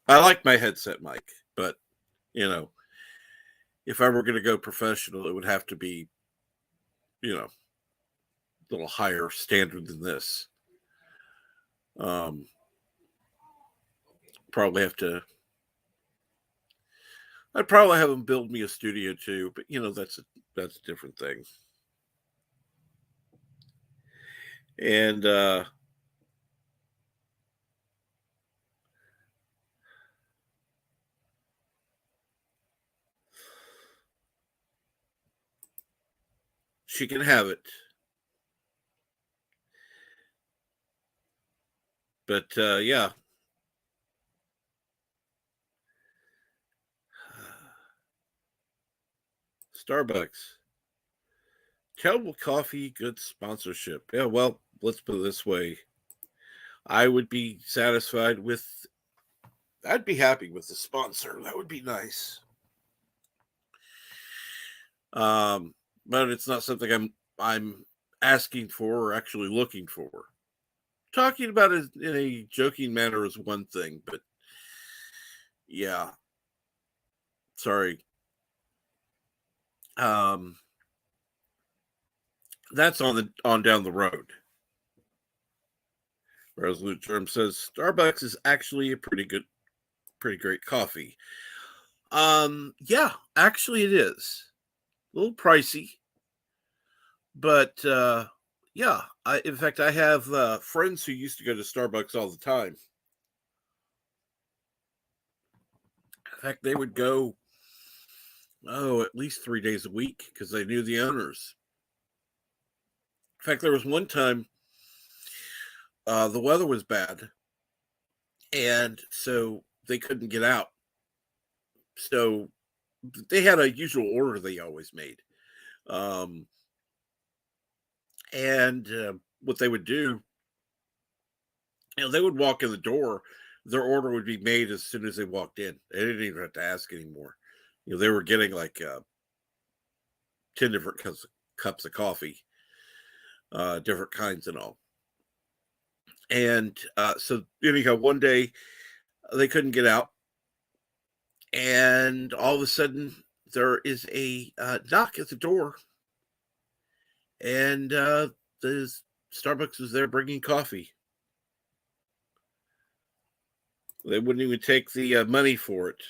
like my headset mic, but if I were going to go professional, it would have to be, a little higher standard than this. I'd probably have them build me a studio too, but that's a different thing. And she can have it. But yeah. Starbucks. Terrible coffee, good sponsorship. Yeah, well, let's put it this way. I would be satisfied with, I'd be happy with the sponsor. That would be nice. But it's not something I'm asking for or actually looking for. Talking about it in a joking manner is one thing, but yeah. Sorry. That's on down the road. Whereas Luke Germ says Starbucks is actually a pretty great coffee. Yeah, actually it is. A little pricey. But yeah, in fact, I have friends who used to go to Starbucks all the time. In fact, they would go, at least 3 days a week because they knew the owners. In fact, there was one time the weather was bad, and so they couldn't get out. So they had a usual order they always made. And what they would do, they would walk in the door. Their order would be made as soon as they walked in. They didn't even have to ask anymore. They were getting like 10 different cups of coffee, different kinds and all. And so anyhow, one day they couldn't get out. And all of a sudden there is a knock at the door. And the Starbucks was there bringing coffee. They wouldn't even take the money for it.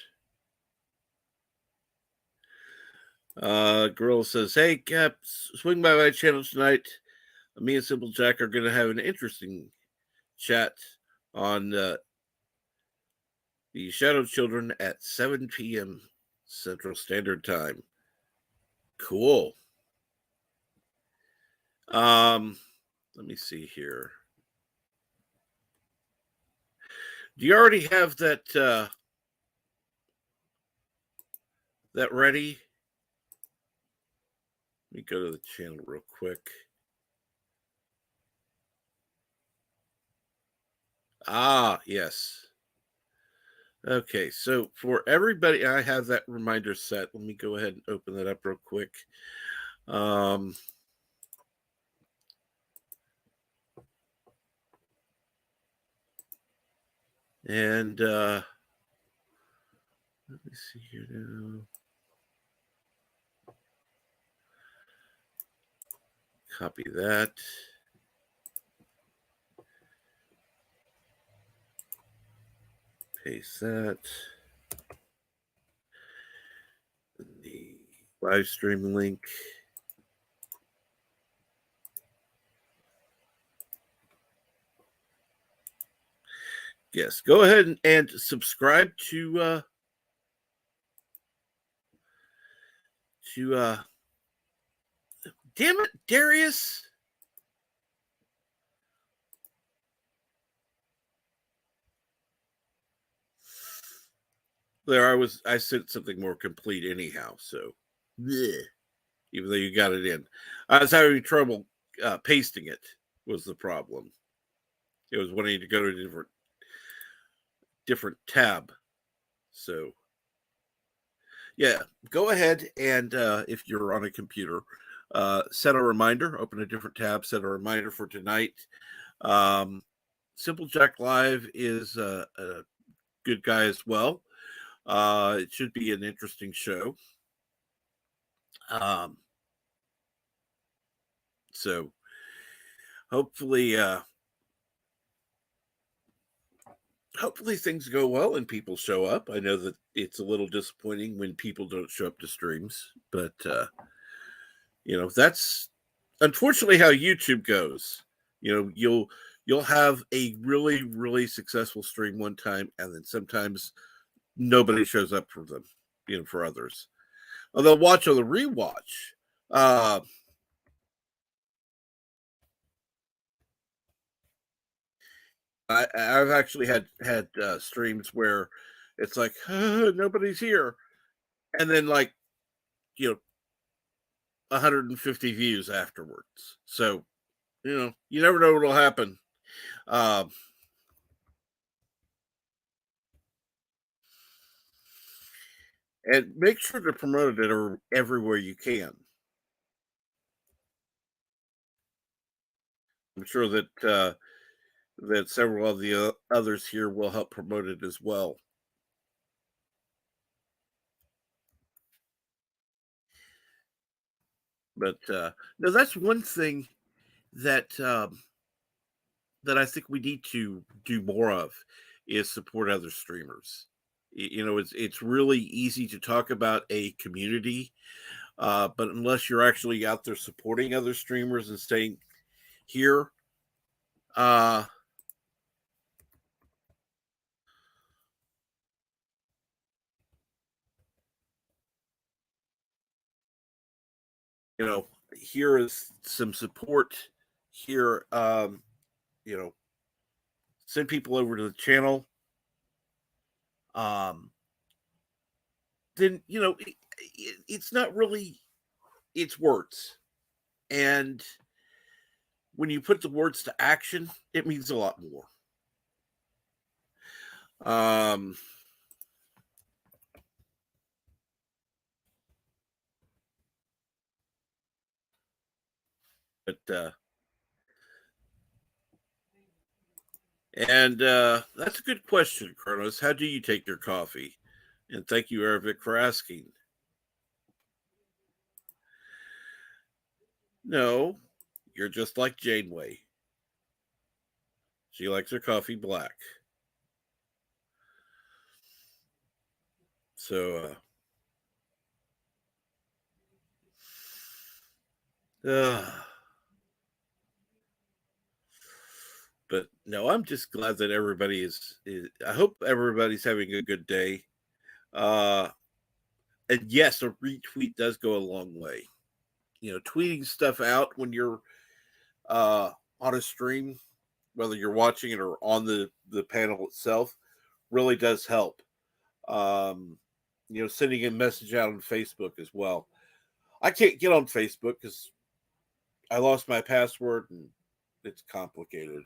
Gorilla says, hey, Cap, swing by my channel tonight. Me and Simple Jack are going to have an interesting chat on the Shadow Children at 7 p.m. Central Standard Time. Cool. Let me see here. Do you already have that that ready? Let me go to the channel real quick. Ah, yes. Okay, so for everybody, I have that reminder set. Let me go ahead and open that up real quick. And let me see here now. Copy that. Paste that. The live stream link. Yes, go ahead and subscribe to damn it, Darius. There, I sent something more complete anyhow, so bleh, even though you got it in. I was having trouble pasting it was the problem. It was wanting to go to a different tab. So yeah, go ahead and if you're on a computer, set a reminder, open a different tab, set a reminder for tonight. Simple Jack Live is a good guy as well. It should be an interesting show. So hopefully things go well and people show up. I know that it's a little disappointing when people don't show up to streams, but that's unfortunately how YouTube goes. You'll have a really, really successful stream one time, and then sometimes nobody shows up for them, for others. Or they'll watch on the rewatch. I've actually had streams where it's like nobody's here, and then 150 views afterwards. So you never know what'll happen. And make sure to promote it everywhere you can. I'm sure that that several of the others here will help promote it as well. But no, that's one thing that that I think we need to do more of is support other streamers. It's really easy to talk about a community, but unless you're actually out there supporting other streamers and staying here, here is some support here. Send people over to the channel. Then it's not really, it's words, and when you put the words to action, it means a lot more. But that's a good question, Kronos. How do you take your coffee? And thank you, Ervik, for asking. No, you're just like Janeway. She likes her coffee black. So, but no, I'm just glad that everybody is. I hope everybody's having a good day. And yes, a retweet does go a long way. Tweeting stuff out when you're on a stream, whether you're watching it or on the panel itself, really does help. Sending a message out on Facebook as well. I can't get on Facebook because I lost my password and it's complicated.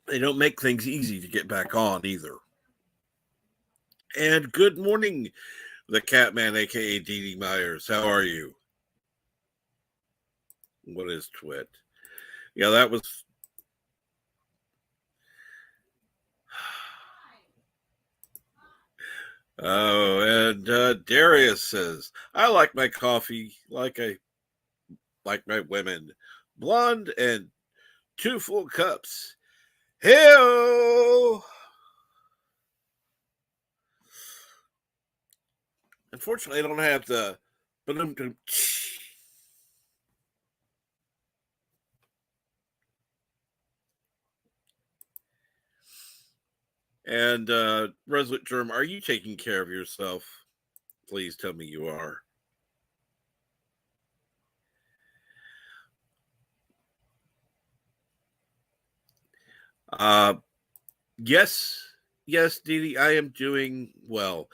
They don't make things easy to get back on either. And good morning, the Catman, aka Dee Myers. How are you? What is Twit? Yeah, that was. Oh, and Darius says, I like my coffee like my women. Blonde and 2 full cups. Hell! Unfortunately, I don't have the. And Resolute Germ, are you taking care of yourself? Please tell me you are. Yes, Dee Dee, I am doing well.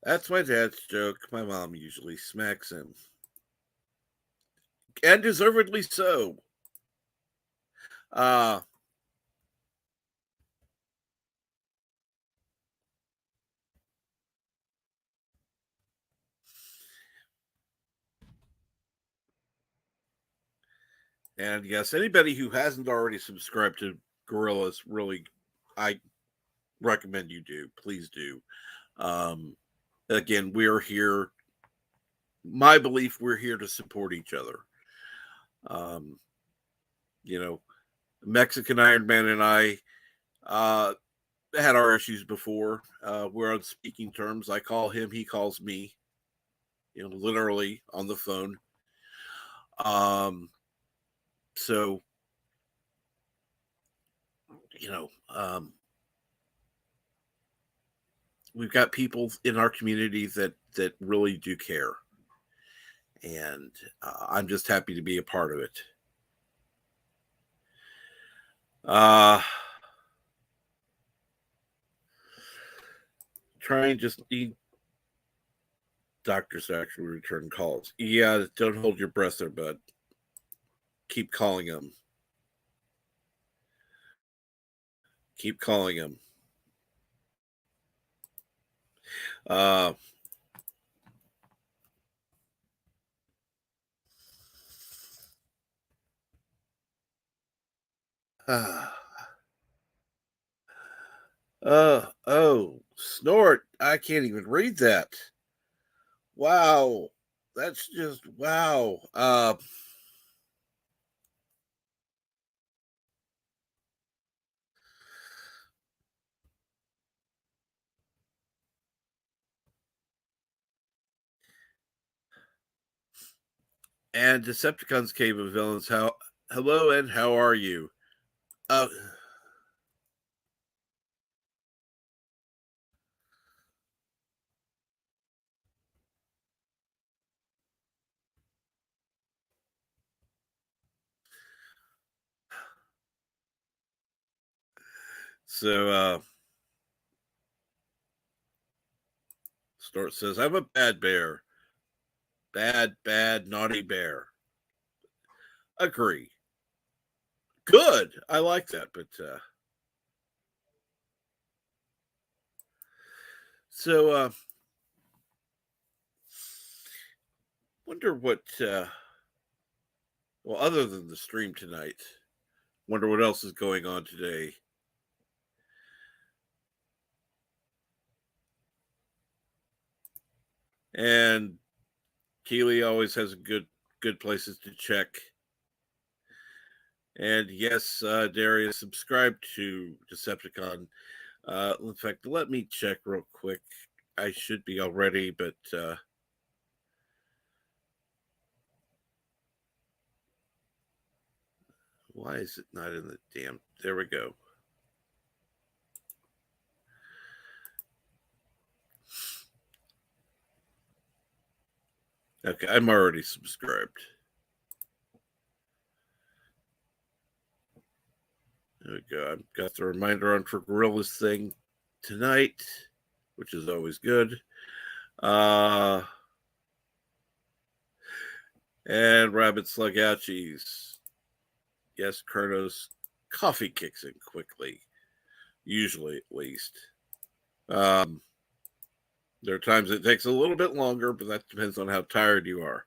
That's my dad's joke. My mom usually smacks him. And deservedly so. And yes, anybody who hasn't already subscribed to Gorillas, really, I recommend you do. Please do. Again, we're here. My belief, we're here to support each other. Mexican Ironman and I had our issues before. We're on speaking terms. I call him, he calls me. Literally on the phone. So, we've got people in our community that really do care. And I'm just happy to be a part of it. Trying just need doctors to actually return calls. Yeah, don't hold your breath there, bud. Keep calling them. Keep calling them. Oh, snort. I can't even read that. Wow. That's just wow. And Decepticons Cave of Villains, hello and how are you? So Snort says, I'm a bad bear. Bad, naughty bear. Agree. Good. I like that, but so wonder what well, other than the stream tonight, wonder what else is going on today. And Keely always has good places to check. And yes, Darius, subscribe to Decepticon. In fact, let me check real quick. I should be already, but why is it not in the damn? There we go. Okay, I'm already subscribed. There we go. I've got the reminder on for Gorilla's thing tonight, which is always good. And Rabbit Slug Ouchies. Yes, Kronos coffee kicks in quickly. Usually, at least. There are times it takes a little bit longer, but that depends on how tired you are.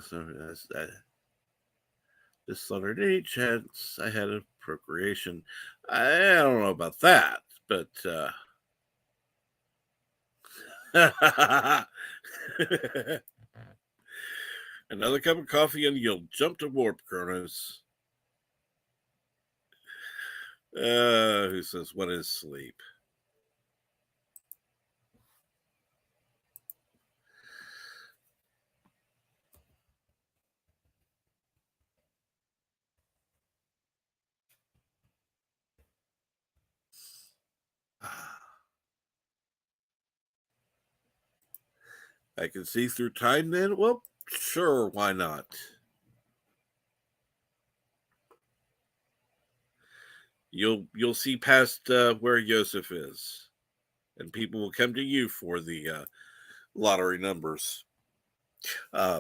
So that's that. This Slaughter any chance I had a procreation. I don't know about that, but another cup of coffee and you'll jump to warp, Kronos. Who says what is sleep? I can see through time then? Well, sure, why not? You'll see past where Yosef is, and people will come to you for the lottery numbers. I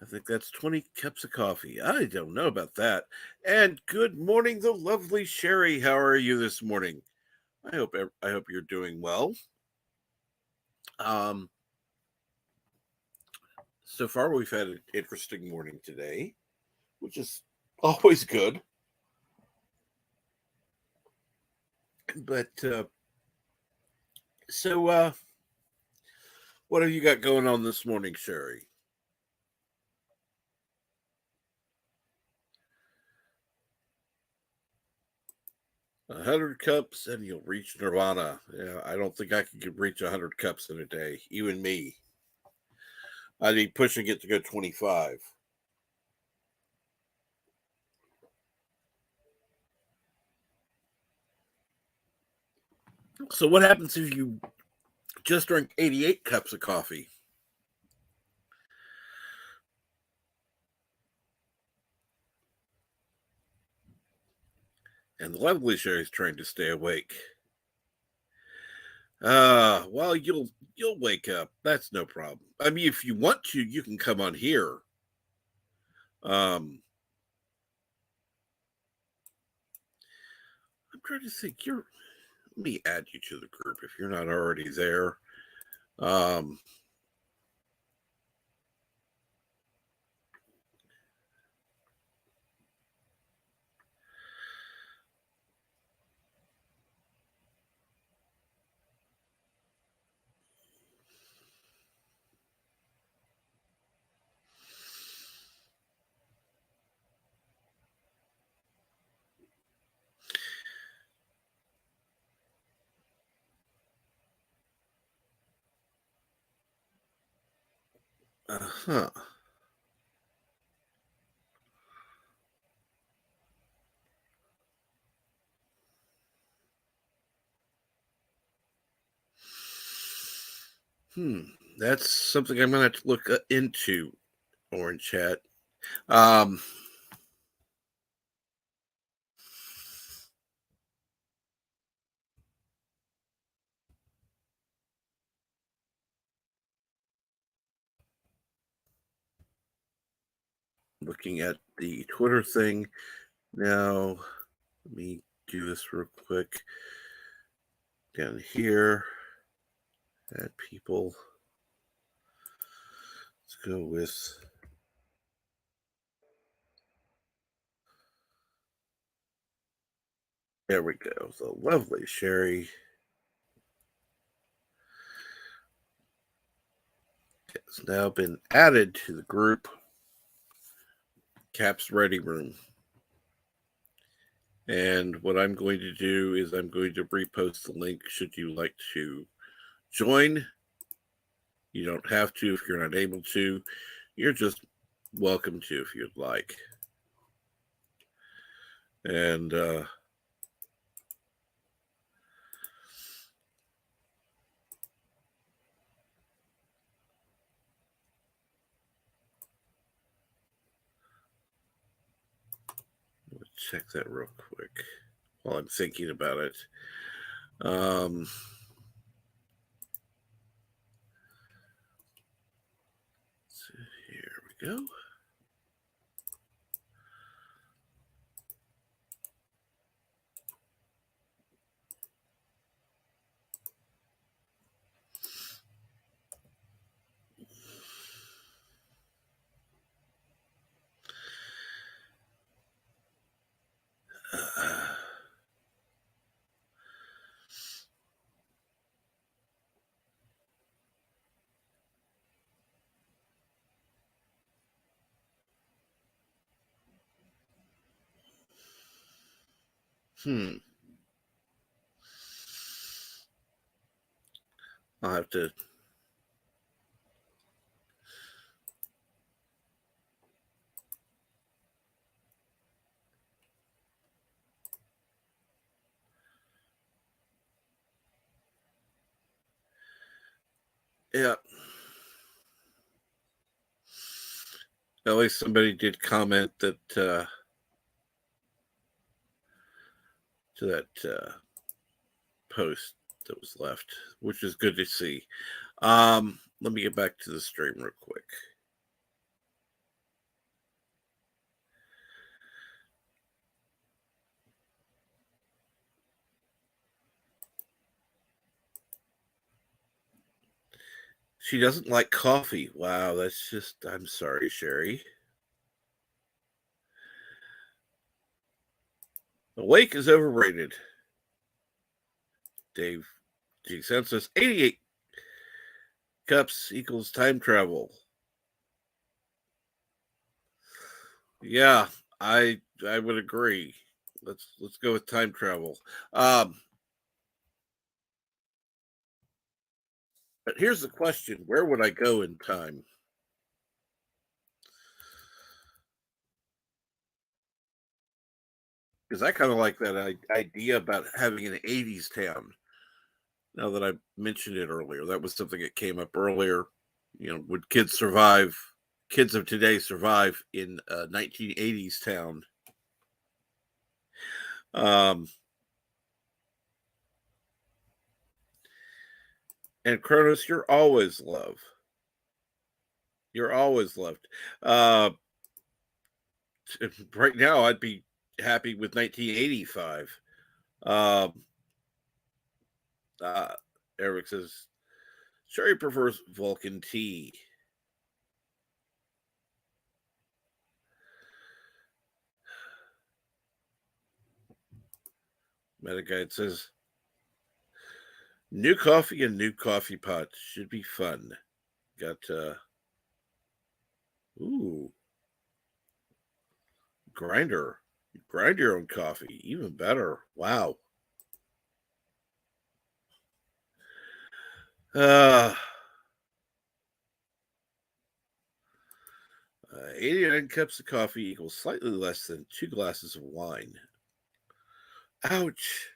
think that's 20 cups of coffee. I don't know about that. And good morning, the lovely Sherry. How are you this morning? I hope you're doing well. So far we've had an interesting morning today, which is always good. But so what have you got going on this morning, Sherry? 100 cups and you'll reach nirvana. Yeah, I don't think I could reach 100 cups in a day, even me. I'd be pushing it to go 25. So what happens if you just drink 88 cups of coffee? And the lovely Sherry's trying to stay awake. Well, you'll wake up. That's no problem. I mean, if you want to, you can come on here. I'm trying to think. Let me add you to the group if you're not already there. Uh-huh. That's something I'm going to have to look into, Orange Chat. Looking at the Twitter thing now. Let me do this real quick. Down here, add people. Let's go with There we go. The lovely Sherry has now been added to the group Cap's Ready Room. And what I'm going to do is I'm going to repost the link should you like to join. You don't have to if you're not able to. You're just welcome to if you'd like. And let's check that real quick while I'm thinking about it. So here we go. I'll have to yeah. At least somebody did comment that to that post that was left, which is good to see. Let me get back to the stream real quick. She doesn't like coffee. Wow, that's just, I'm sorry, Sherry. Awake is overrated. Dave G. says 88 cups equals time travel. Yeah, I would agree. Let's go with time travel. But here's the question: where would I go in time? Because I kind of like that idea about having an 80s town. Now that I mentioned it earlier, that was something that came up earlier. You know, would kids survive? Kids of today survive in a 1980s town? And Kronos, you're always loved. You're always loved. Right now, I'd be happy with 1985. Eric says, Sherry prefers Vulcan tea. Metaguide says, new coffee and new coffee pot should be fun. Got, grinder. Grind your own coffee. Even better. Wow. 89 cups of coffee equals slightly less than 2 glasses of wine. Ouch.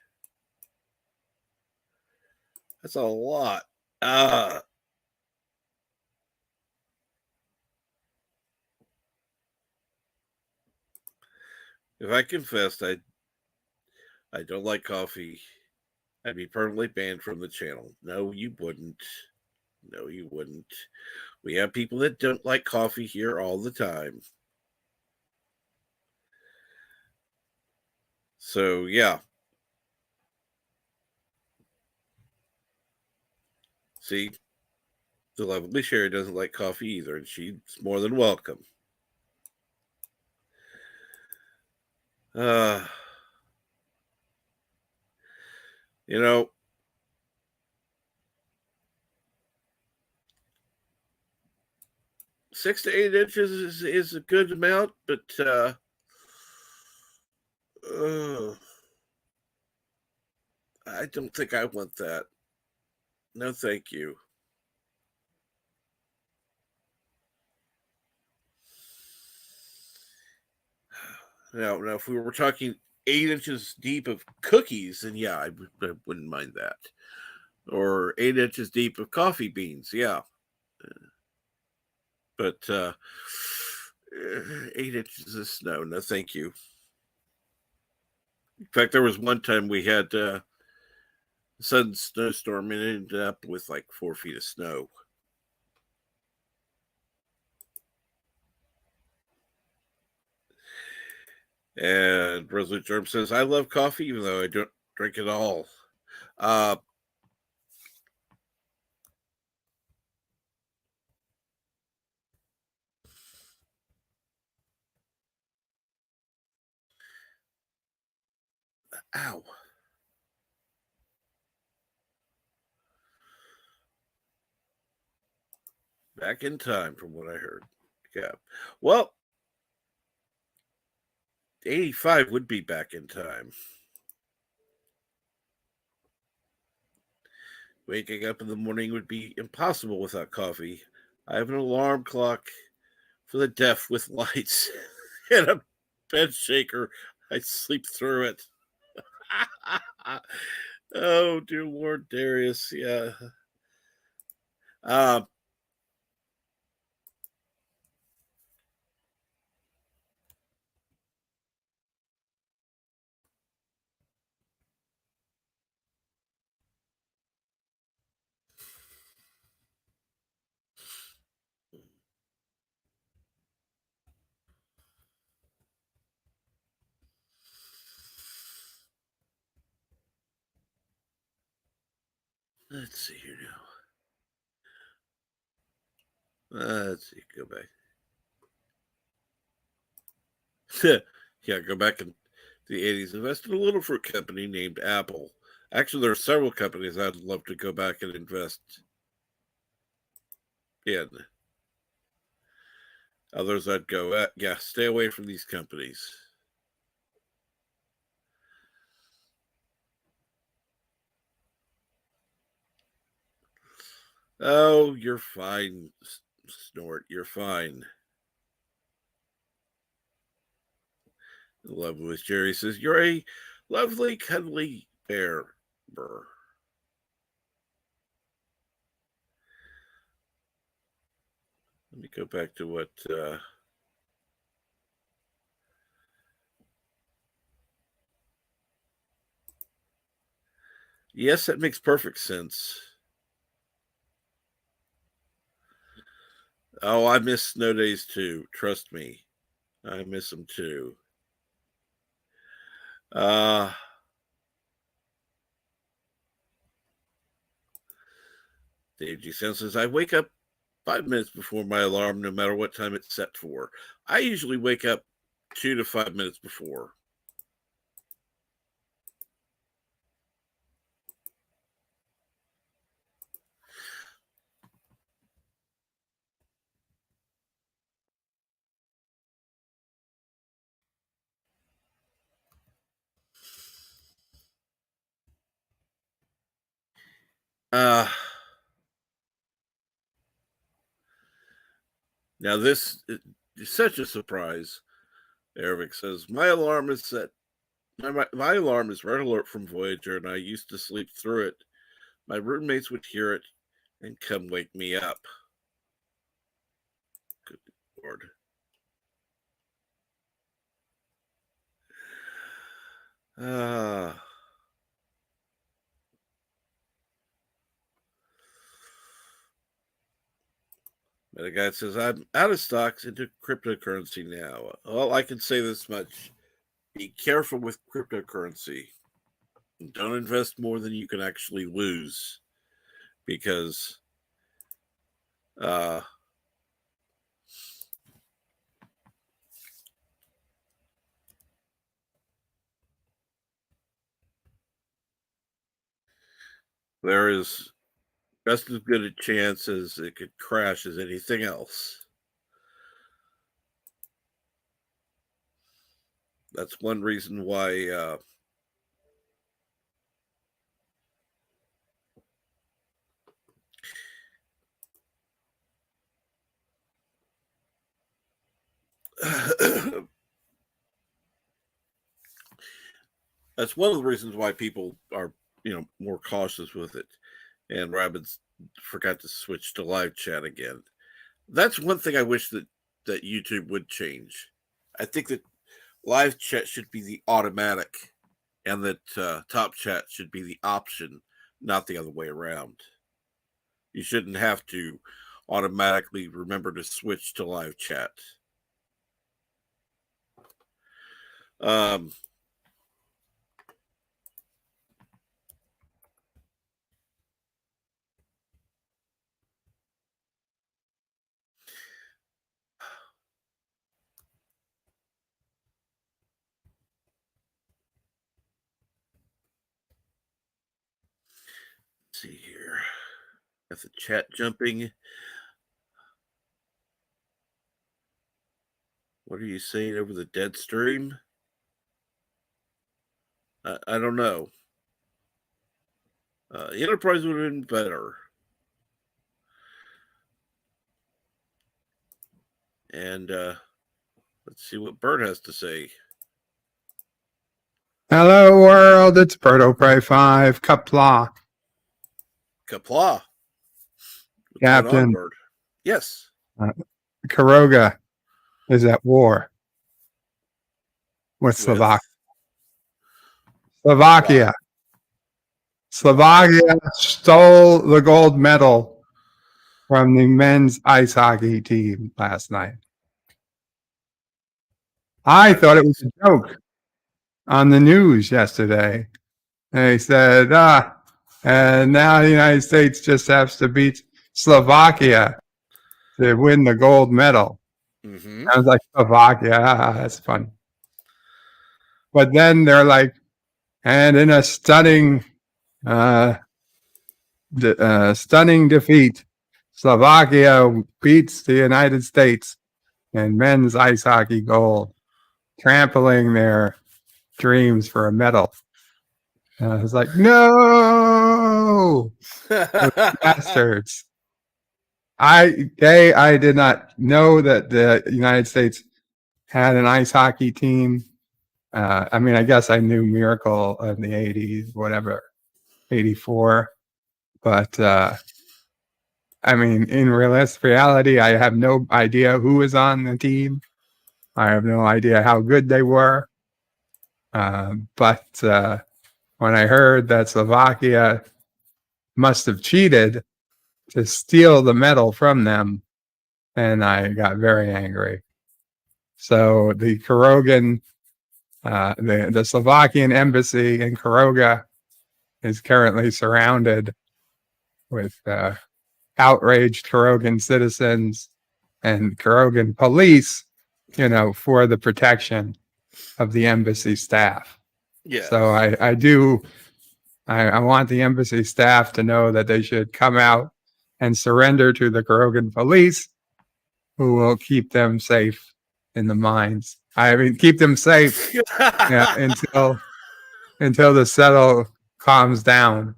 That's a lot. If I confessed I don't like coffee, I'd be permanently banned from the channel. No, you wouldn't. No, you wouldn't. We have people that don't like coffee here all the time. So, yeah. See, the lovely Sherry doesn't like coffee either, and she's more than welcome. 89 You know, six to 8 inches is a good amount, but I don't think I want that. No, thank you. Now, if we were talking 8 inches deep of cookies, then yeah, I wouldn't mind that. Or 8 inches deep of coffee beans, yeah. But 8 inches of snow, no, thank you. In fact, there was one time we had a sudden snowstorm and it ended up with like 4 feet of snow. And Resolute Germ says, I love coffee, even though I don't drink it all. Ow. Back in time, from what I heard. Yeah. Well, 85 would be back in time. Waking up in the morning would be impossible without coffee. I have an alarm clock for the deaf with lights and a bed shaker. I sleep through it. Oh, dear Lord, Darius. Yeah. Let's see here now. Let's see. Go back. Yeah, go back in the 80s. Invest in a little fruit company named Apple. Actually, there are several companies I'd love to go back and invest in. Others I'd go, yeah, stay away from these companies. Oh, you're fine, Snort. You're fine. Love with Jerry says, you're a lovely, cuddly bear. Burr. Let me go back to what yes, that makes perfect sense. Oh, I miss snow days too. Trust me. I miss them too. Dave G. says, I wake up 5 minutes before my alarm, no matter what time it's set for. I usually wake up 2 to 5 minutes before. Now this is such a surprise. Eric says, my alarm is set. My alarm is red alert from Voyager, and I used to sleep through it. My roommates would hear it and come wake me up. Good Lord. The guy says, I'm out of stocks into cryptocurrency now. Well, I can say this much. Be careful with cryptocurrency. Don't invest more than you can actually lose. Because there is just as good a chance as it could crash as anything else. That's one reason why that's one of the reasons why people are, more cautious with it. And Rabbits forgot to switch to live chat again. That's one thing I wish that YouTube would change. I think that live chat should be the automatic, and that top chat should be the option, not the other way around. You shouldn't have to automatically remember to switch to live chat. Let's see here. Got the chat jumping. What are you saying over the dead stream? I don't know. Enterprise would have been better. And let's see what Bird has to say. Hello, world. It's BirdOPrey5. Kapla. Kapla. What's Captain. going on, Bird? Yes. Karoga is at war with Slovakia. Wow. Slovakia stole the gold medal from the men's ice hockey team last night. I thought it was a joke on the news yesterday. They said, and now the United States just has to beat Slovakia to win the gold medal. Mm-hmm. I was like, Slovakia, that's fun. But then they're like, and in a stunning defeat, Slovakia beats the United States in men's ice hockey gold, trampling their dreams for a medal. And I was like, no, bastards. I did not know that the United States had an ice hockey team. I mean, I guess I knew Miracle in the 80s, whatever, 84. But, I mean, in reality, I have no idea who was on the team. I have no idea how good they were. But when I heard that Slovakia must have cheated to steal the medal from them, and I got very angry. So the Karogan, the Slovakian embassy in Karoga is currently surrounded with outraged Karogan citizens and Karogan police, for the protection of the embassy staff. Yeah. So I want the embassy staff to know that they should come out and surrender to the Karogan police, who will keep them safe in the mines. I mean, keep them safe until the settle calms down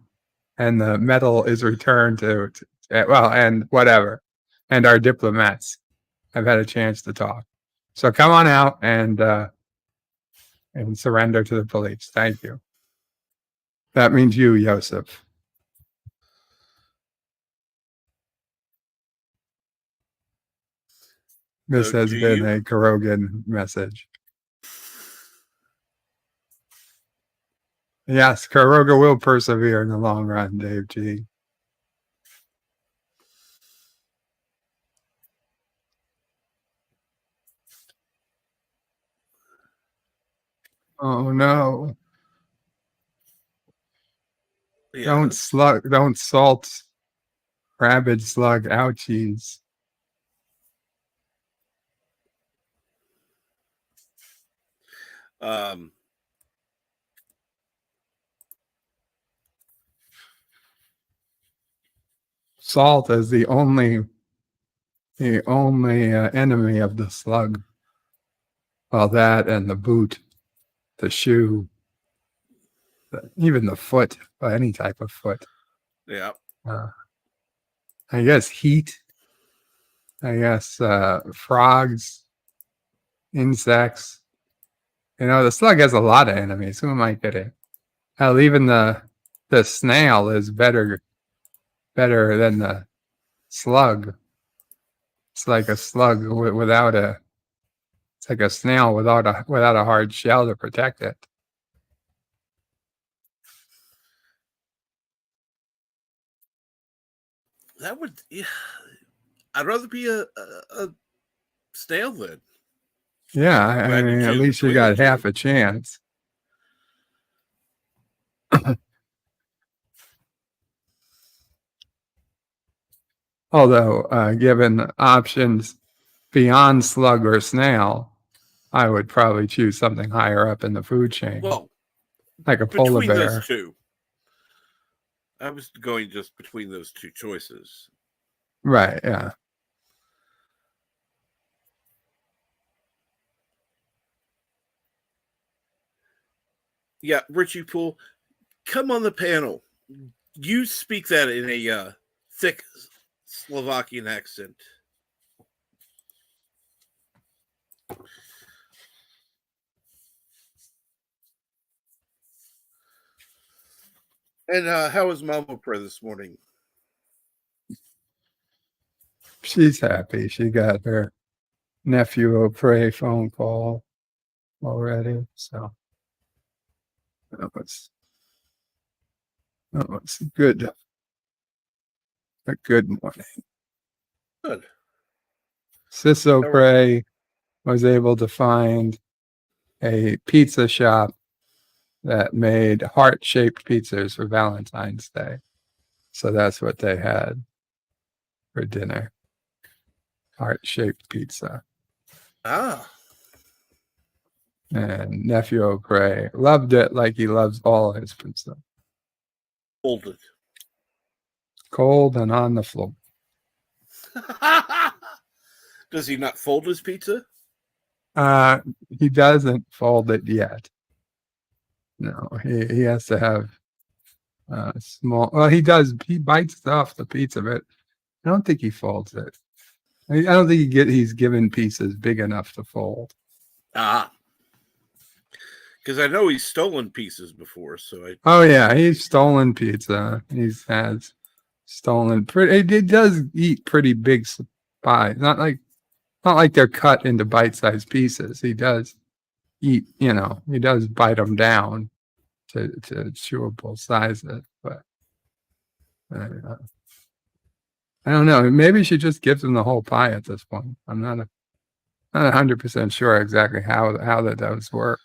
and the medal is returned to and whatever. And our diplomats have had a chance to talk. So come on out and surrender to the police. Thank you. That means you, Joseph. This So has do been you? a Karogan message. Yes, Karoga will persevere in the long run, Dave G. Oh no. Yeah. Don't salt rabid slug ouchies. salt is the only enemy of the slug. Well, that and the boot, the shoe, even the foot, any type of foot. Yeah. I guess heat. I guess frogs, insects. You know, the slug has a lot of enemies. Who am I kidding? Hell, even the snail is better than the slug. It's like a slug without a. It's like a snail without a hard shell to protect it. That would. Yeah, I'd rather be a snail then. Yeah, I mean, at least you got half a chance. Although, given options beyond slug or snail, I would probably choose something higher up in the food chain. Well, like a polar between bear. those two. I was going just between those two choices. Right, yeah. Yeah, Richie Poole, come on the panel. You speak that in a thick Slovakian accent. And how is Mama Prayer this morning? She's happy. She got her nephew Opray phone call already. So that was good. A good morning. Good. Sis Opray was able to find a pizza shop that made heart-shaped pizzas for Valentine's Day. So that's what they had for dinner. Heart-shaped pizza. Ah. And nephew Opray loved it like he loves all his pizza. Folded. Cold and on the floor. Does he not fold his pizza? He doesn't fold it yet. No, he has to have small. Well, he does. He bites off the pizza, but I don't think he folds it. I don't think he's given pieces big enough to fold. Ah. Because I know he's stolen pieces before, so I. Oh yeah, he's stolen pizza. He's has stolen. He does eat pretty big pies. Not like they're cut into bite-sized pieces. He does eat. He does bite them down to chewable sizes. But I don't know. Maybe she just gives him the whole pie at this point. I'm not 100% sure exactly how that does work.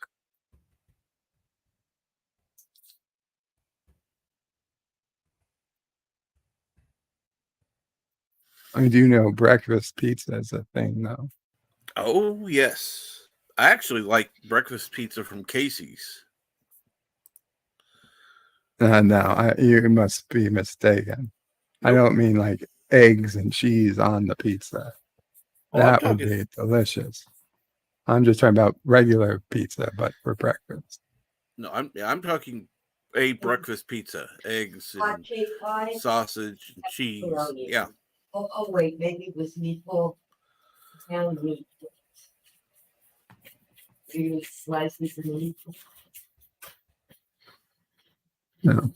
I do know breakfast pizza is a thing, though. Oh, yes. I actually like breakfast pizza from Casey's. No, you must be mistaken. Nope. I don't mean like eggs and cheese on the pizza. Oh, that would be delicious. I'm just talking about regular pizza, but for breakfast. No, I'm talking a breakfast pizza, eggs and sausage and cheese. Yeah. Oh, wait, maybe it was meatball. Ground meat. You slices of meat. No.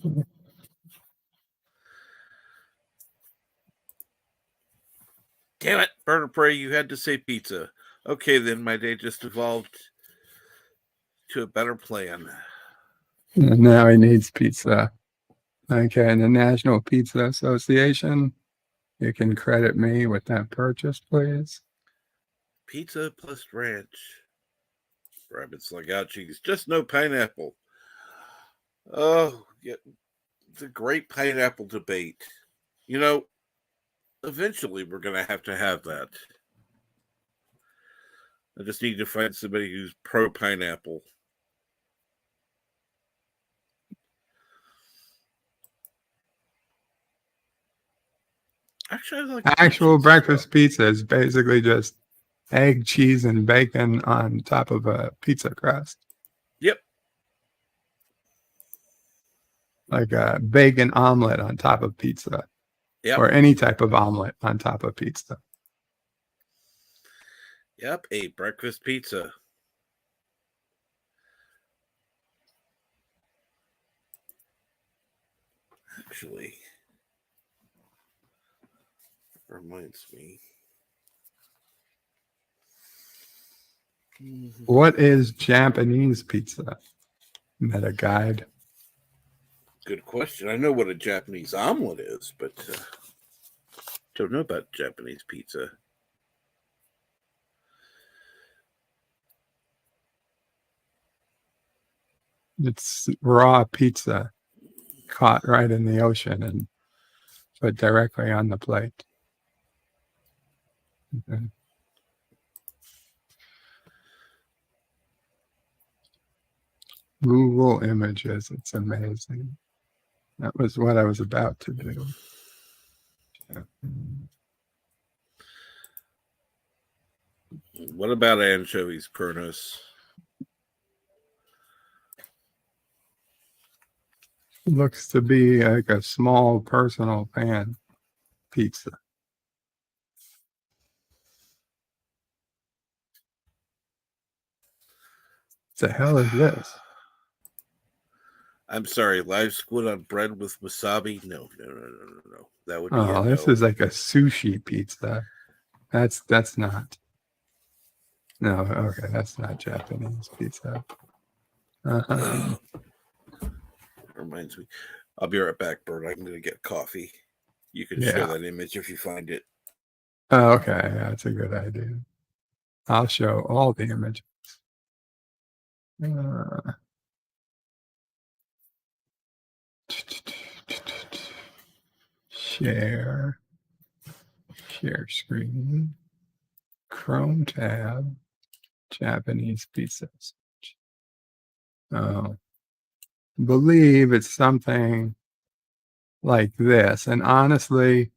Damn it, BirdOPrey, you had to say pizza. Okay, then my day just evolved to a better plan. Now he needs pizza. Okay, and the National Pizza Association, you can credit me with that purchase, please. Pizza plus ranch. Rabbits like out cheese. Just no pineapple. Oh, yeah, the great pineapple debate. Eventually we're going to have that. I just need to find somebody who's pro pineapple. Actually, I like Actual cheese as breakfast well. pizza is basically just egg, cheese, and bacon on top of a pizza crust. Yep. Like a bacon omelet on top of pizza. Yep. Or any type of omelet on top of pizza. Yep. A breakfast pizza. Actually, reminds me. What is Japanese pizza? Meta guide. Good question. I know what a Japanese omelet is, but don't know about Japanese pizza. It's raw pizza caught right in the ocean and put directly on the plate. Okay. Google Images. It's amazing. That was what I was about to do. What about anchovies, Kronos? Looks to be like a small personal pan pizza. What the hell is this? I'm sorry, live squid on bread with wasabi? No. That would be Oh, this is like a sushi pizza. That's not. No, okay, that's not Japanese pizza. Reminds me. I'll be right back, Bert. I'm going to get coffee. You can share that image if you find it. Oh, okay, that's a good idea. I'll show all the images. Share screen, Chrome tab, Japanese pizzas. Oh, believe it's something like this. And honestly,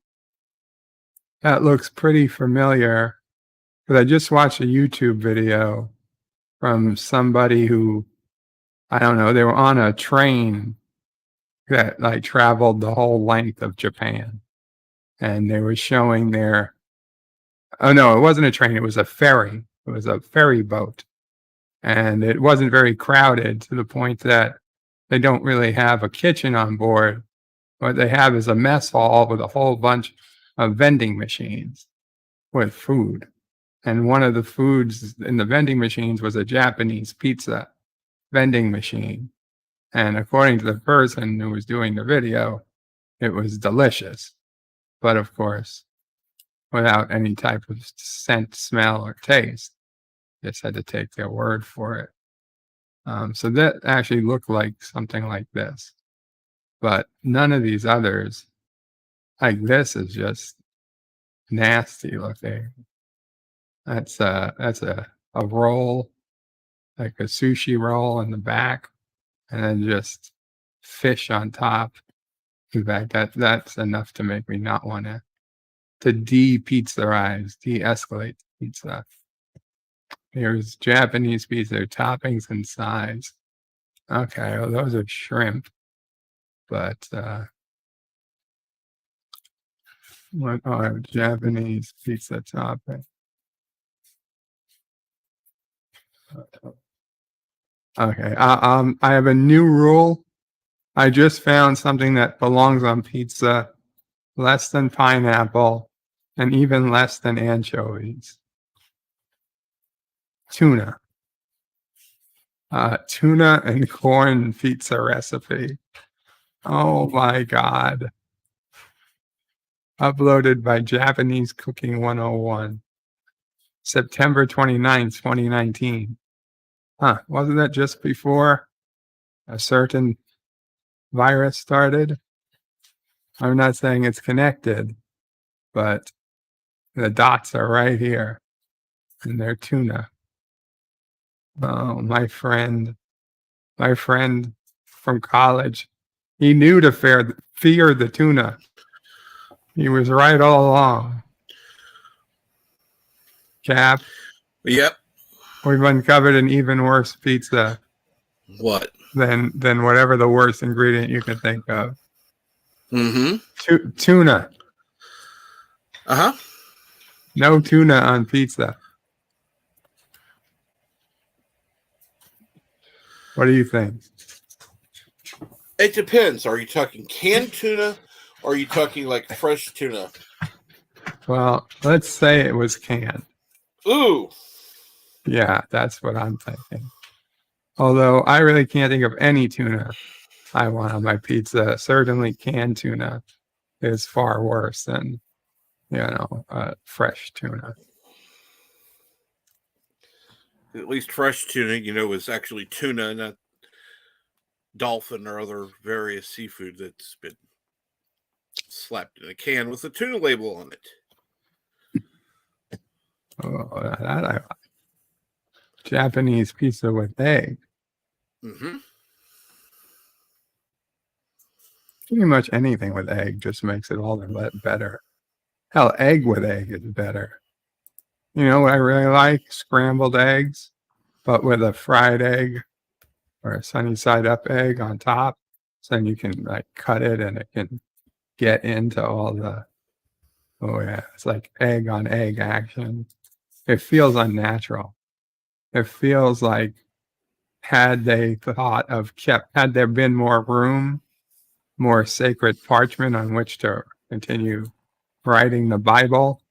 that looks pretty familiar because I just watched a YouTube video from somebody who, I don't know, they were on a train that like traveled the whole length of Japan. And they were showing their, oh no, it wasn't a train, it was a ferry. It was a ferry boat. And it wasn't very crowded to the point that they don't really have a kitchen on board. What they have is a mess hall with a whole bunch of vending machines with food. And one of the foods in the vending machines was a Japanese pizza vending machine. And according to the person who was doing the video, it was delicious. But of course, without any type of scent, smell, or taste. Just had to take their word for it. So that actually looked like something like this. But none of these others, like this, is just nasty looking. That's a roll, like a sushi roll in the back, and then just fish on top. In fact, that's enough to make me not want to de-escalate pizza. Here's Japanese pizza, toppings and size. Okay, well, those are shrimp. But what are Japanese pizza toppings? Okay, I have a new rule. I just found something that belongs on pizza, less than pineapple, and even less than anchovies. Tuna. Tuna and corn pizza recipe. Oh my God. Uploaded by Japanese Cooking 101. September 29th, 2019. Huh, wasn't that just before a certain virus started? I'm not saying it's connected, but the dots are right here, and they're tuna. Oh, my friend from college, he knew to fear the tuna. He was right all along. Cap, Yep. we've uncovered an even worse pizza What? than whatever the worst ingredient you can think of. Mm-hmm. Tuna. Uh-huh. No tuna on pizza. What do you think? It depends. Are you talking canned tuna or are you talking like fresh tuna? Well, let's say it was canned. Ooh. Yeah, that's what I'm thinking. Although I really can't think of any tuna I want on my pizza. Certainly canned tuna is far worse than, fresh tuna. At least fresh tuna, is actually tuna, not dolphin or other various seafood that's been slapped in a can with a tuna label on it. Oh, that I like. Japanese pizza with egg. Mm-hmm. Pretty much anything with egg just makes it all the better. Hell, egg with egg is better. You know what I really like? Scrambled eggs, but with a fried egg or a sunny side up egg on top. So then you can like cut it and it can get into all the, oh yeah, it's like egg on egg action. It feels unnatural. It feels like had there been more room, more sacred parchment on which to continue writing the Bible,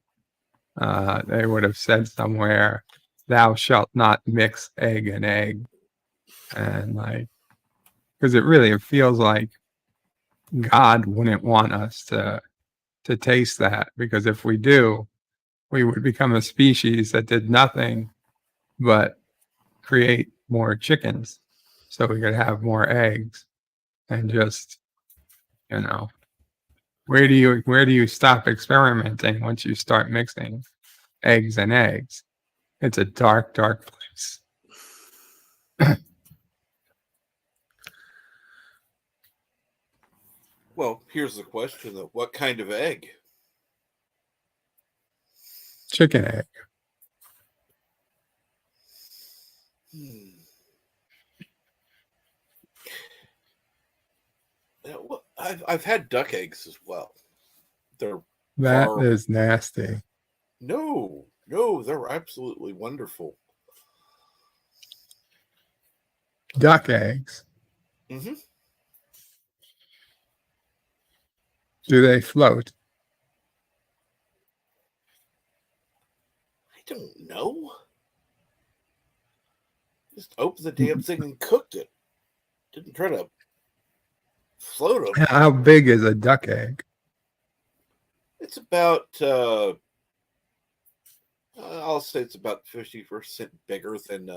they would have said somewhere, "Thou shalt not mix egg and egg," and because it feels like God wouldn't want us to taste that, because if we do, we would become a species that did nothing but create more chickens, so we could have more eggs, and just where do you stop experimenting once you start mixing eggs and eggs? It's a dark, dark place. Well, here's the question, though. What kind of egg? Chicken egg. Well, I've had duck eggs as well. That is nasty. No, they're absolutely wonderful. Duck eggs. Mm-hmm. Do they float? I don't know. Just opened the damn thing and cooked it. Didn't try to float them. How big is a duck egg? It's about, I'll say it's about 50% bigger than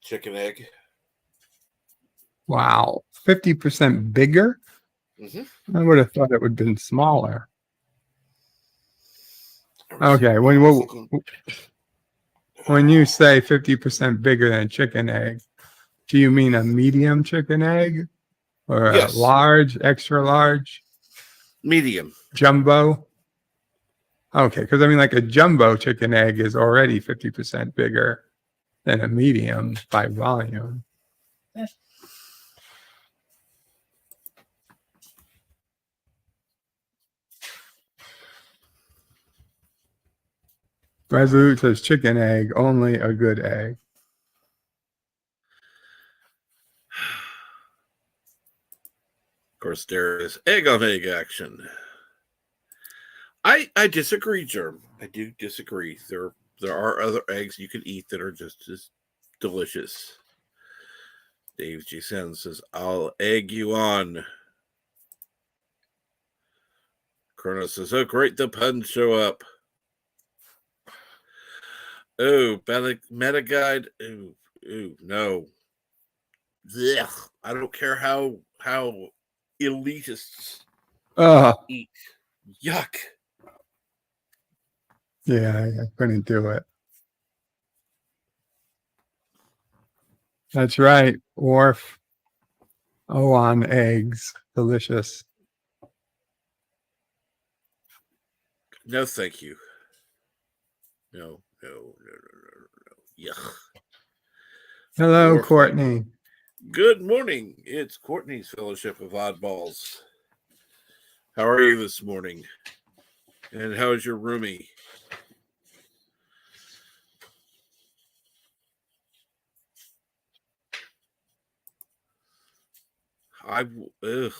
chicken egg. Wow, 50% bigger? Mm-hmm. I would have thought it would have been smaller. Okay, when you say 50% bigger than chicken egg, do you mean a medium chicken egg or yes. A large, extra large? Medium. Jumbo? Okay, because I mean, like a jumbo chicken egg is already 50% bigger than a medium by volume. Resolute says chicken egg, only a good egg. Of course, there is egg on egg action. I disagree, Germ. I do disagree. There are other eggs you can eat that are just as delicious. Dave G. Sen says, I'll egg you on. Kronos says, oh, great, the puns show up. Oh, meta guide. Ooh, no. Ugh. I don't care how elitists eat. Yuck. Yeah, I couldn't do it. That's right. Worf. Oh, on eggs. Delicious. No, thank you. No. Yuck. Hello, More Courtney. flavor. Good morning. It's Courtney's Fellowship of Oddballs. How are you this morning? And how is your roomie? Ugh.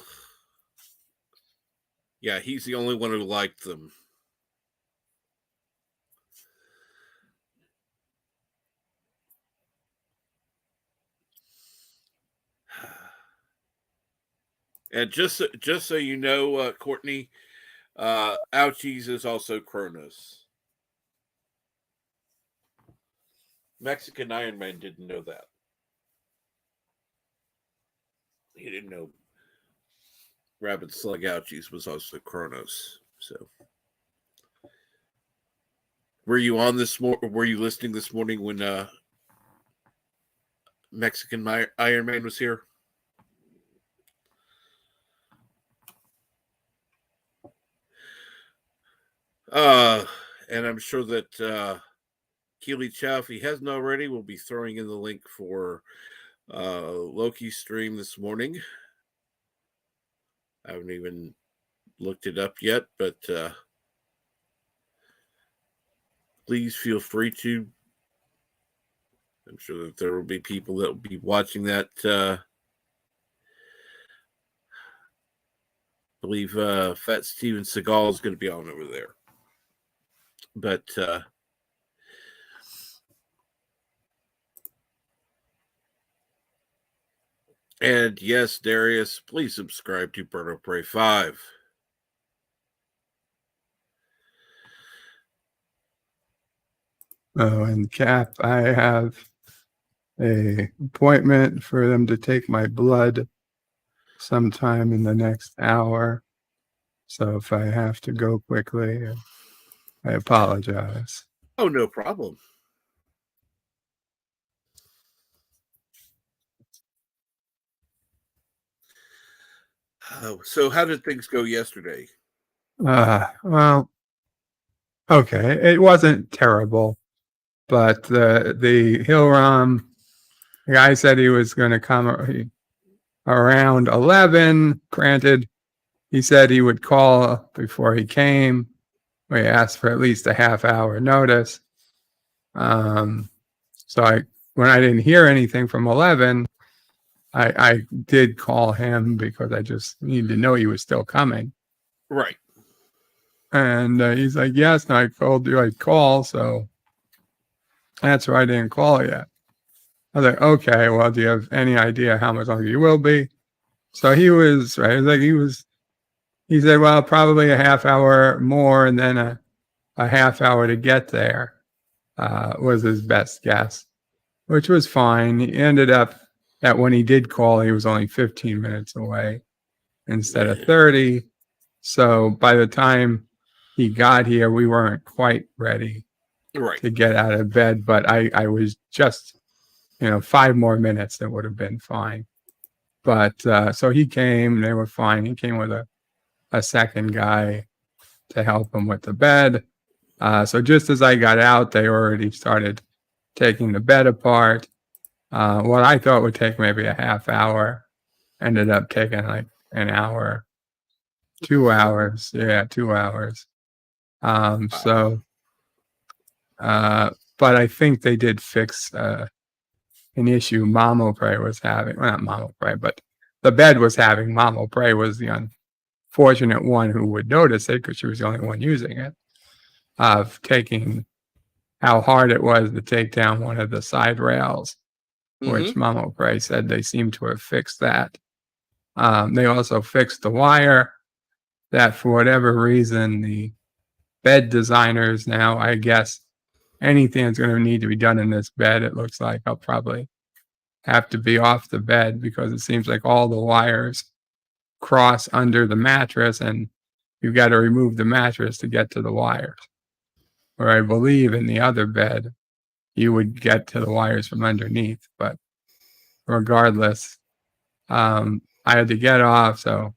Yeah, he's the only one who liked them. And just so you know, Courtney, Ouchies is also Kronos. Mexican Ironman didn't know that. He didn't know Rabid Slug Ouchies was also Kronos. So, were you on this Were you listening this morning when Mexican Ironman was here? And I'm sure that Keely Chow, if he hasn't already, will be throwing in the link for Loki's stream this morning. I haven't even looked it up yet, but please feel free to. I'm sure that there will be people that will be watching that. I believe Fat Steven Seagal is going to be on over there. But and yes, Darius, please subscribe to BirdOPrey5. Oh, and Cap, I have a appointment for them to take my blood sometime in the next hour. So if I have to go quickly, I apologize. Oh, no problem. So how did things go yesterday? Well, okay. It wasn't terrible, but the Hill-Rom guy said he was going to come around 11. Granted, he said he would call before he came. We asked for at least a half-hour notice. So when I didn't hear anything from 11, I did call him because I just needed to know he was still coming. Right. And he's like, yes, and I told you I'd call, so that's why I didn't call yet. I was like, okay, well, do you have any idea how much longer you will be? So he was, right, he said, well, probably a half hour more and then a half hour to get there was his best guess, which was fine. He ended up that when he did call, he was only 15 minutes away instead of 30. So by the time he got here, we weren't quite ready to get out of bed, but I was just, 5 more minutes, that would have been fine. But so he came, they were fine. He came with a second guy to help him with the bed. So just as I got out, they already started taking the bed apart. What I thought would take maybe a half hour ended up taking like an hour, 2 hours. Yeah, 2 hours. But I think they did fix an issue Mamo Prey was having. Well, not Mamo Prey, but the bed was having. Mamo Prey was the unfortunate one who would notice it because she was the only one using it, of taking how hard it was to take down one of the side rails, which Mamo Prey said they seem to have fixed that. They also fixed the wire that for whatever reason, the bed designers now, I guess, anything that's going to need to be done in this bed, it looks like I'll probably have to be off the bed because it seems like all the wires cross under the mattress and you've got to remove the mattress to get to the wires. Or I believe in the other bed, you would get to the wires from underneath. But regardless, I had to get off. So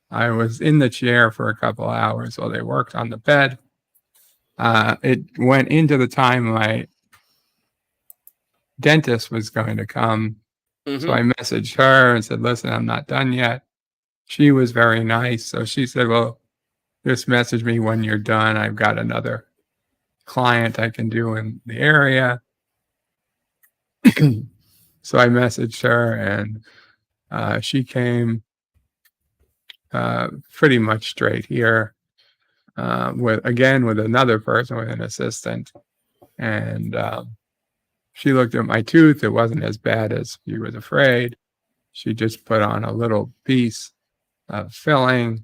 I was in the chair for a couple of hours while they worked on the bed. It went into the time my dentist was going to come. So I messaged her and said, listen, I'm not done yet. She was very nice. So she said, well, just message me when you're done. I've got another client I can do in the area. So I messaged her, and she came pretty much straight here with another person, with an assistant. And she looked at my tooth. It wasn't as bad as she was afraid. She just put on a little piece of filling,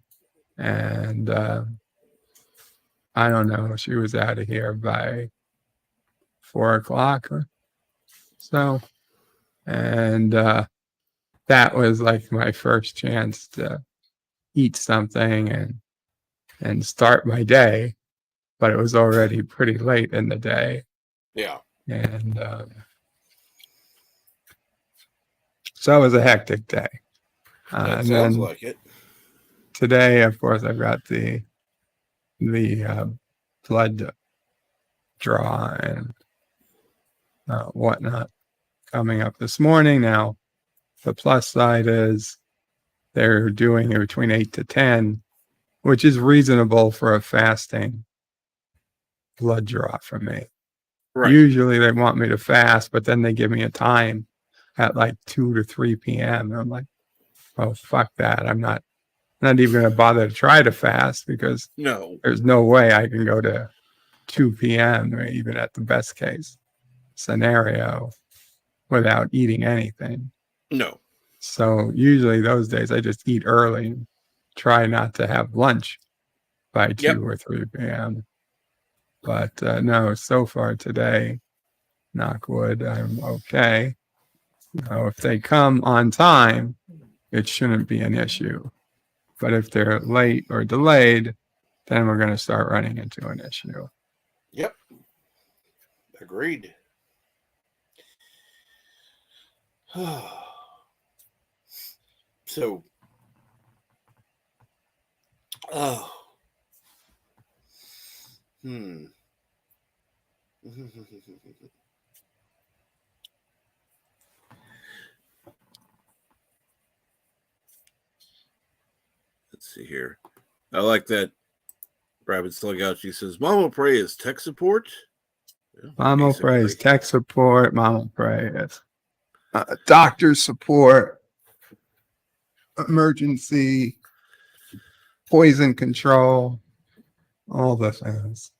and I don't know, she was out of here by 4:00 or so. And that was like my first chance to eat something and start my day, but it was already pretty late in the day. Yeah. And so it was a hectic day. That And sounds then like it. today, of course, I've got the blood draw and whatnot coming up this morning. Now, the plus side is they're doing it between 8 to 10, which is reasonable for a fasting blood draw for me. Right. Usually they want me to fast, but then they give me a time at like 2 to 3 p.m. And I'm like, oh, fuck that. I'm not even going to bother to try to fast, because No. there's no way I can go to 2 p.m. or even at the best case scenario without eating anything. No. So usually those days I just eat early and try not to have lunch by 2 or 3 p.m. But no, so far today, knock wood, I'm okay. If they come on time, it shouldn't be an issue. But if they're late or delayed, then we're going to start running into an issue. Yep. Agreed. So, let's see here. I like that Rabbit Slug Out. She says, Mama Pray is tech support. Yeah, Mama Pray is tech support. Mama Pray is doctor support, emergency, poison control, all the things.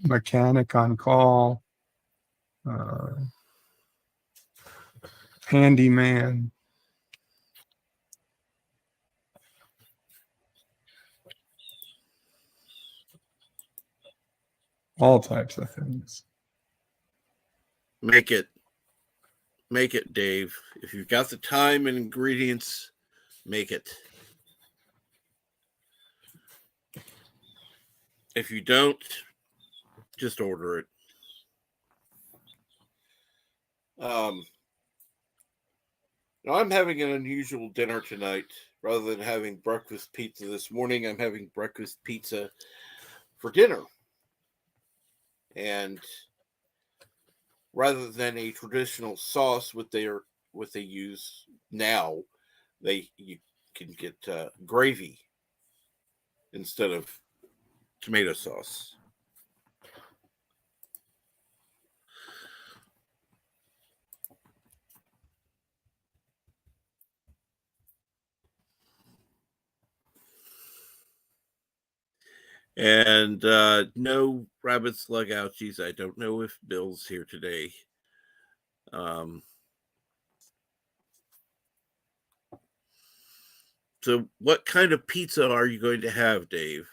Mechanic on call, handyman. All types of things. Make it, Dave. If you've got the time and ingredients, make it. If you don't, just order it. Now I'm having an unusual dinner tonight. Rather than having breakfast pizza this morning, I'm having breakfast pizza for dinner. And rather than a traditional sauce, what they use now, you can get gravy instead of tomato sauce. And no Rabbit Slug Ouchies. I don't know if Bill's here today. So what kind of pizza are you going to have, Dave?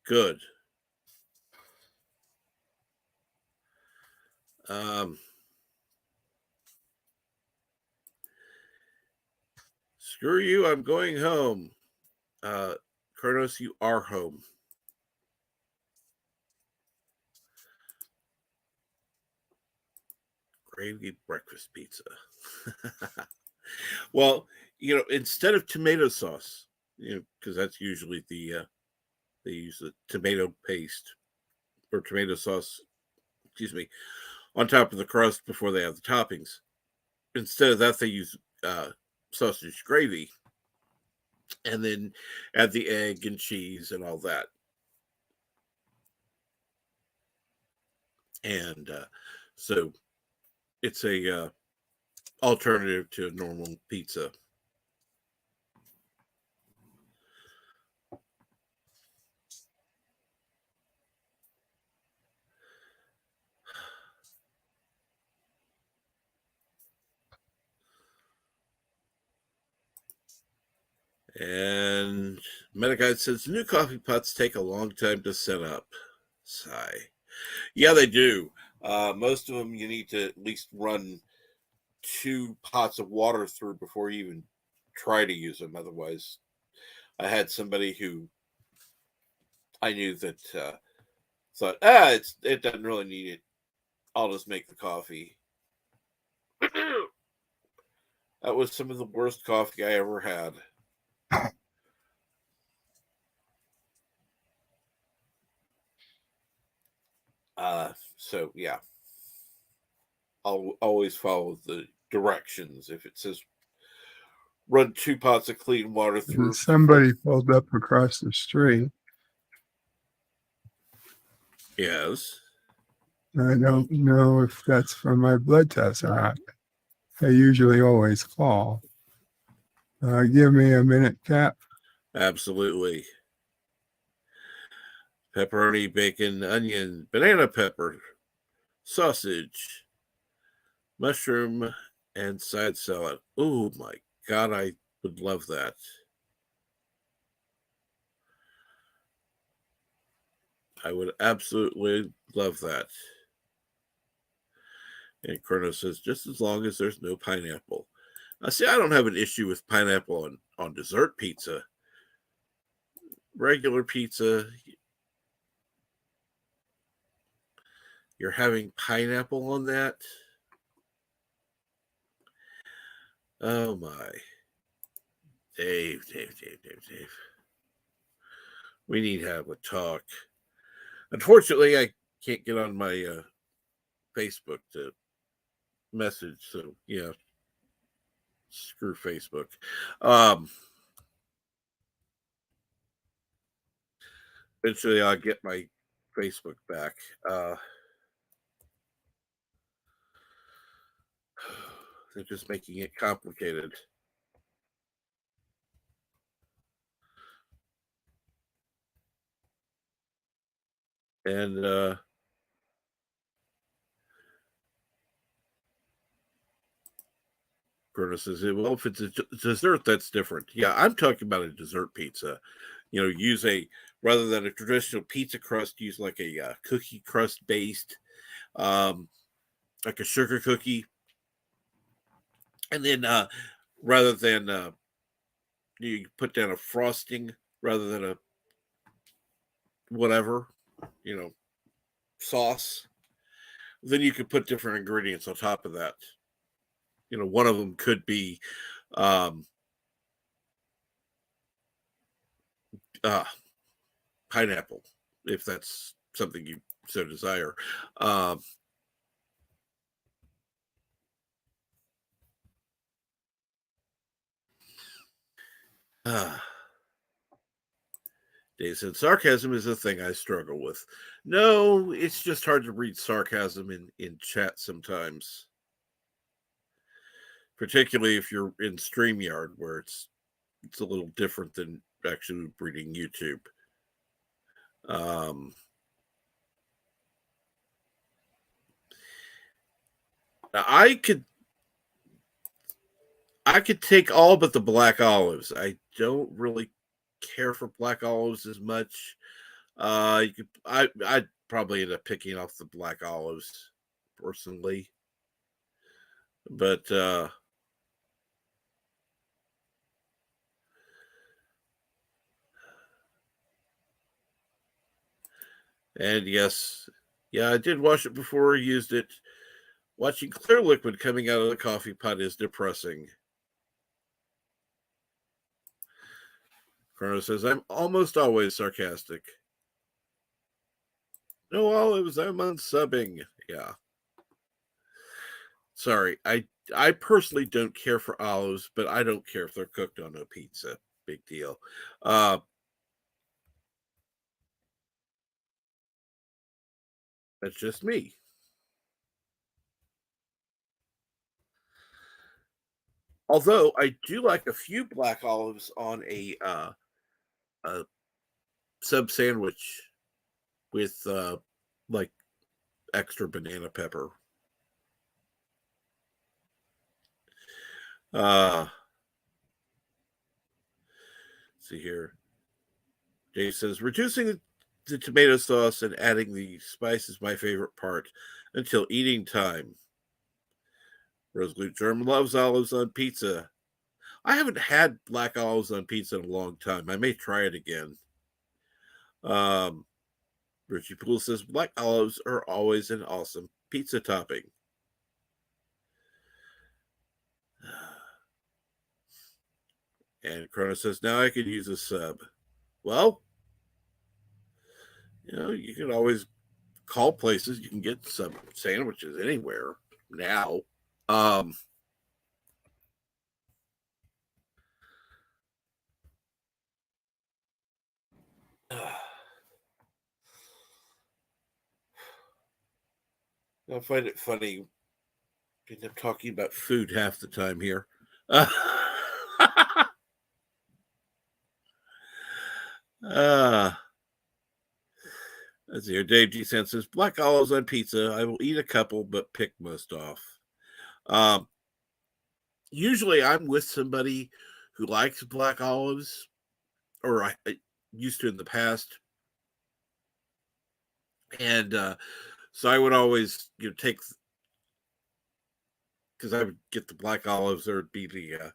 Good. Screw you, I'm going home. Kronos, you are home. Gravy breakfast pizza. Well, instead of tomato sauce, because that's usually they use the tomato paste or tomato sauce, excuse me, on top of the crust before they have the toppings. Instead of that, they use sausage gravy and then add the egg and cheese and all that. And so it's a alternative to a normal pizza. And Metaguide says new coffee pots take a long time to set up. Sigh. Yeah, they do. Most of them you need to at least run 2 pots of water through before you even try to use them. Otherwise, I had somebody who I knew that thought, it doesn't really need it. I'll just make the coffee. That was some of the worst coffee I ever had. So yeah, I'll always follow the directions. If it says run 2 pots of clean water through, Somebody pulled up across the street. yes. I don't know if that's for my blood test or not. I usually always call. Give me a minute, Cap. Absolutely. Pepperoni, bacon, onion, banana pepper, sausage, mushroom, and side salad. Oh my God, I would love that. I would absolutely love that. And Chrono says, just as long as there's no pineapple. See, I don't have an issue with pineapple on dessert pizza. Regular pizza, you're having pineapple on that? Oh my. Dave. We need to have a talk. Unfortunately, I can't get on my Facebook to message, so yeah. Screw Facebook. Eventually I'll get my Facebook back. They're just making it complicated. And Curtis says, well, if it's a dessert, that's different. Yeah, I'm talking about a dessert pizza. Use rather than a traditional pizza crust, use like a cookie crust based, like a sugar cookie. And then rather than you put down a frosting rather than a whatever, sauce. Then you could put different ingredients on top of that. One of them could be pineapple, if that's something you so desire. Dave said, sarcasm is a thing I struggle with. No, it's just hard to read sarcasm in chat sometimes. Particularly if you're in StreamYard, where it's a little different than actually reading YouTube. Now I could take all but the black olives. don't really care for black olives as much. I'd probably end up picking off the black olives personally, but and yes, yeah, I did wash it before I used it. Watching clear liquid coming out of the coffee pot is depressing. Chrono says, I'm almost always sarcastic. No olives, I'm unsubbing. Yeah. Sorry, I personally don't care for olives, but I don't care if they're cooked on a pizza. Big deal. That's just me. Although I do like a few black olives on a sub sandwich with like extra banana pepper. See here. Dave says reducing the tomato sauce and adding the spice is my favorite part until eating time. Resolute Germ loves olives on pizza. I haven't had black olives on pizza in a long time. I may try it again. Richie Poole says black olives are always an awesome pizza topping. And Chrono says, now I could use a sub. Well, you can always call places. You can get sub sandwiches anywhere now. I find it funny. I end up talking about food half the time here. Let's see here. Dave G. says, black olives on pizza. I will eat a couple, but pick most off. Usually I'm with somebody who likes black olives, or I used to in the past. And so I would always take, because I would get the black olives, there would be the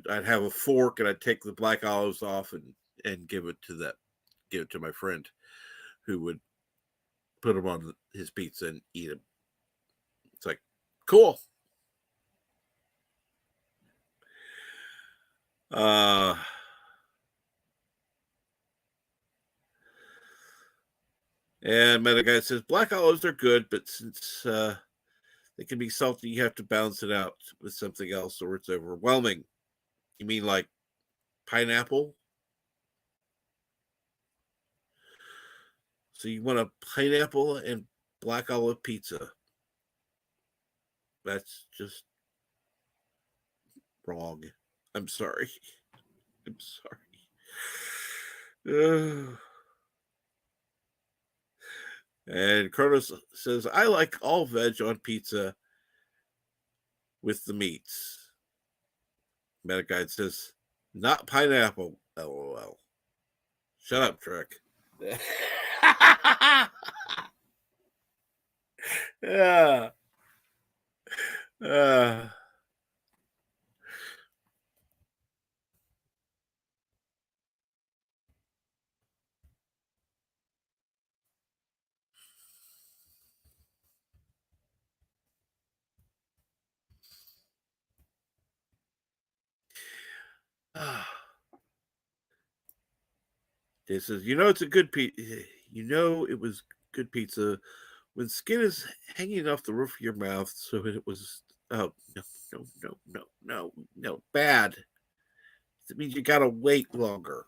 I'd have a fork and I'd take the black olives off and give it to my friend who would put them on his pizza and eat them. It's like, cool. And Meta Guy says black olives are good, but since they can be salty, you have to balance it out with something else or it's overwhelming. You mean like pineapple? So you want a pineapple and black olive pizza? That's just wrong. I'm sorry. I'm sorry. And Kronos says, I like all veg on pizza with the meats. Metaguide says, not pineapple. LOL. Shut up, Trek. Yeah. Dave says, it's a good pizza. It was good pizza when skin is hanging off the roof of your mouth. So it was, oh, no, bad. It means you got to wait longer.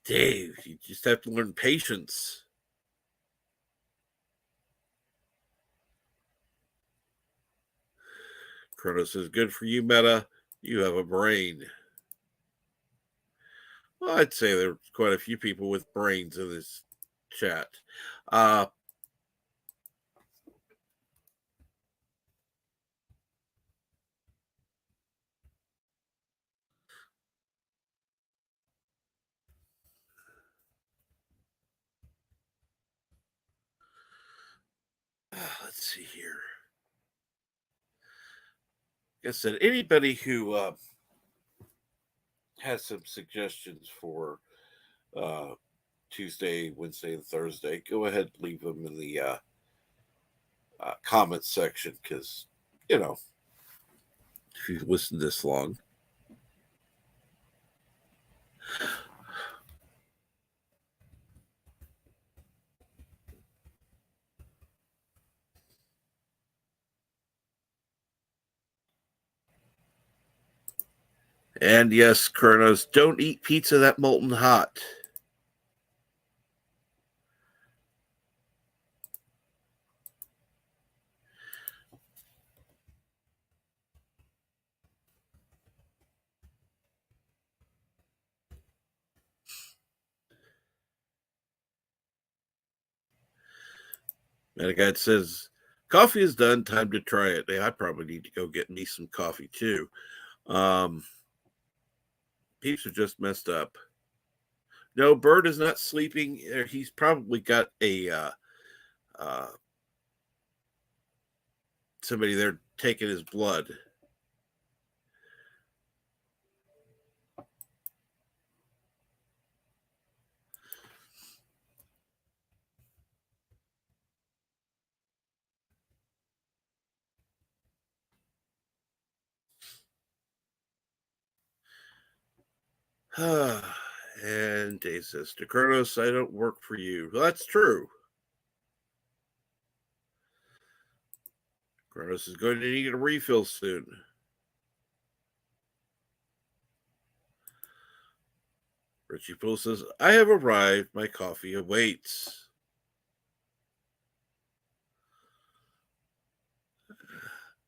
Dave, you just have to learn patience. Kronos says, good for you, Meta. You have a brain. Well, I'd say there's quite a few people with brains in this chat. Let's see here. Like I said, anybody who has some suggestions for Tuesday, Wednesday, and Thursday, go ahead and leave them in the comment section because, you know, if you've listened this long. And yes, Kronos, don't eat pizza that molten hot. And a guy says, coffee is done, time to try it. Hey, I probably need to go get me some coffee too. Peeps are just messed up. No, Bird is not sleeping. He's probably got a somebody there taking his blood. And Dave says, to Kronos, I don't work for you. Well, that's true. Kronos is going to need a refill soon. Richie Poole says, I have arrived. My coffee awaits.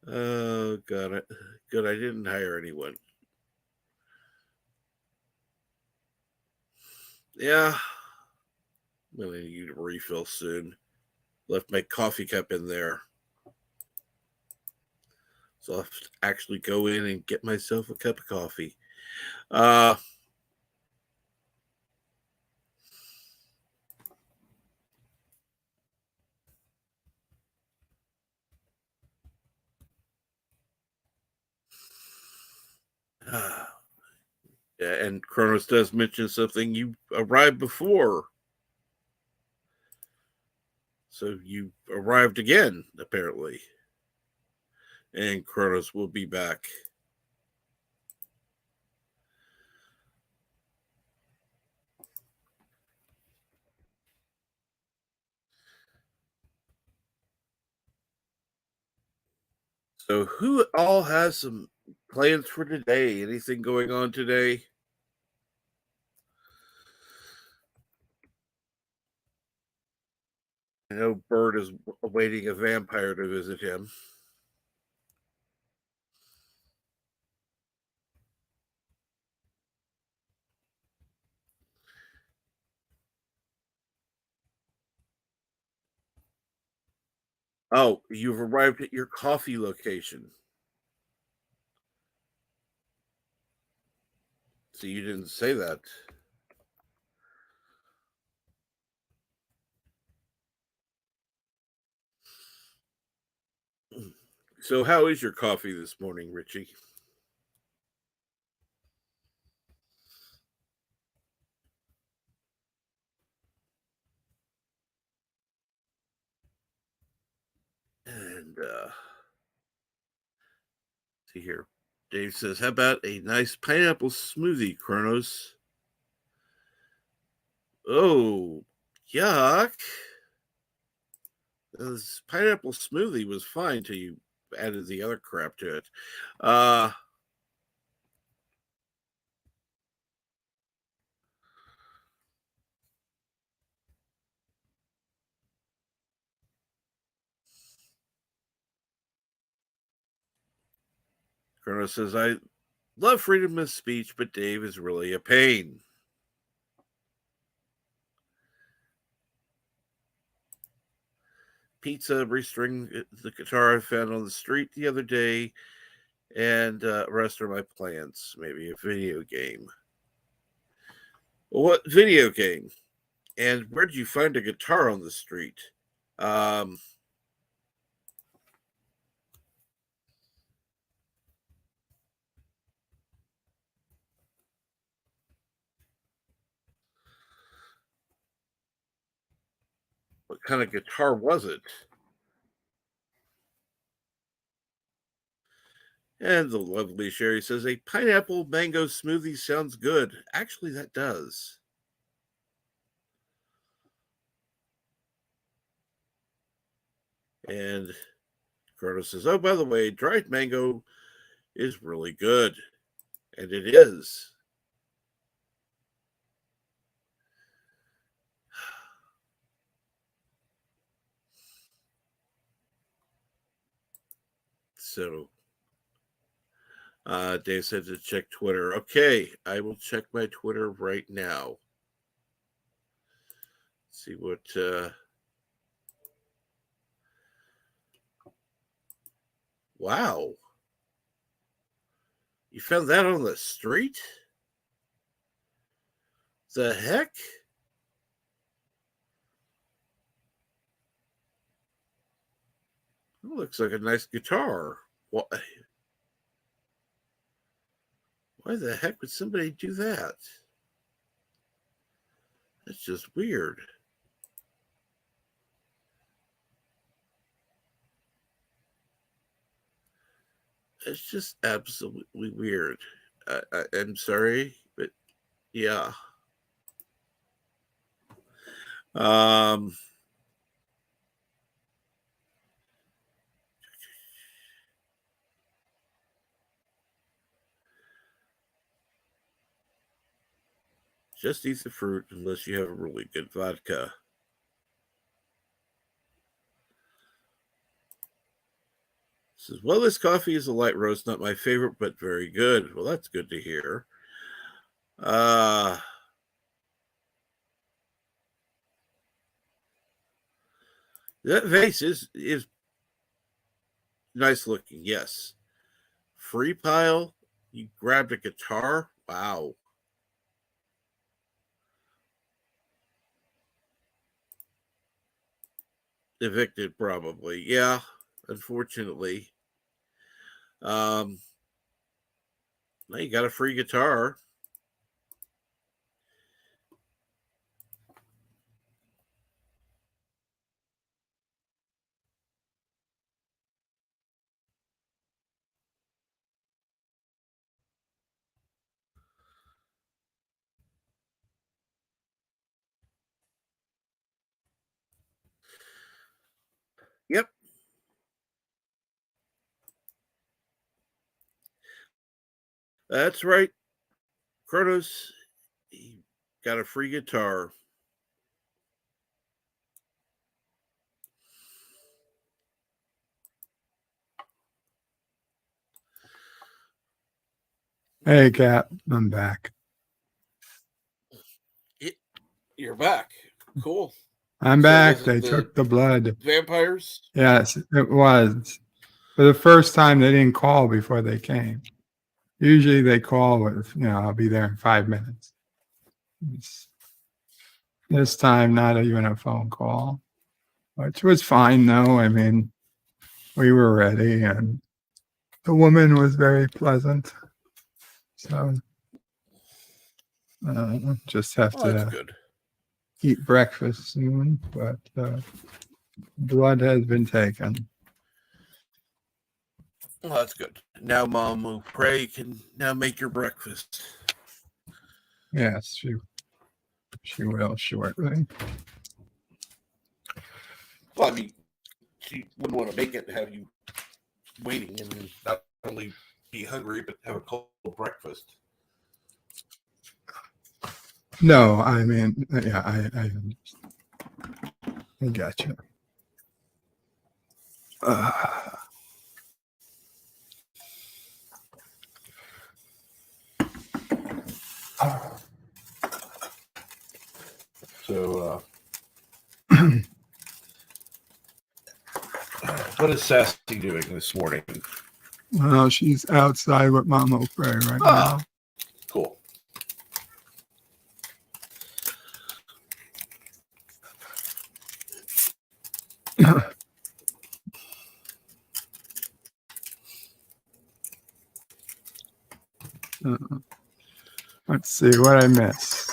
Oh, got it. Good, I didn't hire anyone. Yeah. I'm going to need a refill soon. Left my coffee cup in there. So I'll have to actually go in and get myself a cup of coffee. And Kronos does mention something. You arrived before. So you arrived again, apparently. And Kronos will be back. So who all has some plans for today? Anything going on today? I know Bird is awaiting a vampire to visit him. Oh, you've arrived at your coffee location. So you didn't say that. So how is your coffee this morning, Richie? And see here. Dave says, how about a nice pineapple smoothie, Kronos? Oh, yuck. This pineapple smoothie was fine till you added the other crap to it. Kronos says, I love freedom of speech, but Dave is really a pain. Pizza restring the guitar I found on the street the other day, and rest of my plans. Maybe a video game. Well, what video game? And where did you find a guitar on the street? What kind of guitar was it? And the lovely Sherry says a pineapple mango smoothie sounds good. Actually, that does. And Carter says, oh, by the way, dried mango is really good. And it is. So, Dave said to check Twitter. Okay, I will check my Twitter right now. See what... Wow. You found that on the street? The heck? It looks like a nice guitar. Why the heck would somebody do that? That's just weird. It's just absolutely weird. I'm sorry, but yeah. Just eat the fruit unless you have a really good vodka. Says, well, this coffee is a light roast, not my favorite, but very good. Well, that's good to hear. That vase is nice looking, yes. Free pile, you grabbed a guitar. Wow. Evicted, probably. Yeah, unfortunately. Now you got a free guitar. Yep. That's right. Kronos, he got a free guitar. Hey, Cap, I'm back. You're back. Cool. I'm So back. was it They the took the blood. Vampires? Yes, it was. For the first time, they didn't call before they came. Usually they call with, I'll be there in 5 minutes. This time, not even a phone call, which was fine, though. I mean, we were ready, and the woman was very pleasant. So, just have That's to good. eat breakfast soon, but blood has been taken. Well, that's good. Now, Mom will pray. Can now make your breakfast. Yes, she will shortly. Well, I mean, she wouldn't want to make it and have you waiting and not only be hungry, but have a cold breakfast. No, I mean, yeah, I got you. So, what is Sassy doing this morning? Well, she's outside with Mama Pray right now. Cool. Let's see what I miss.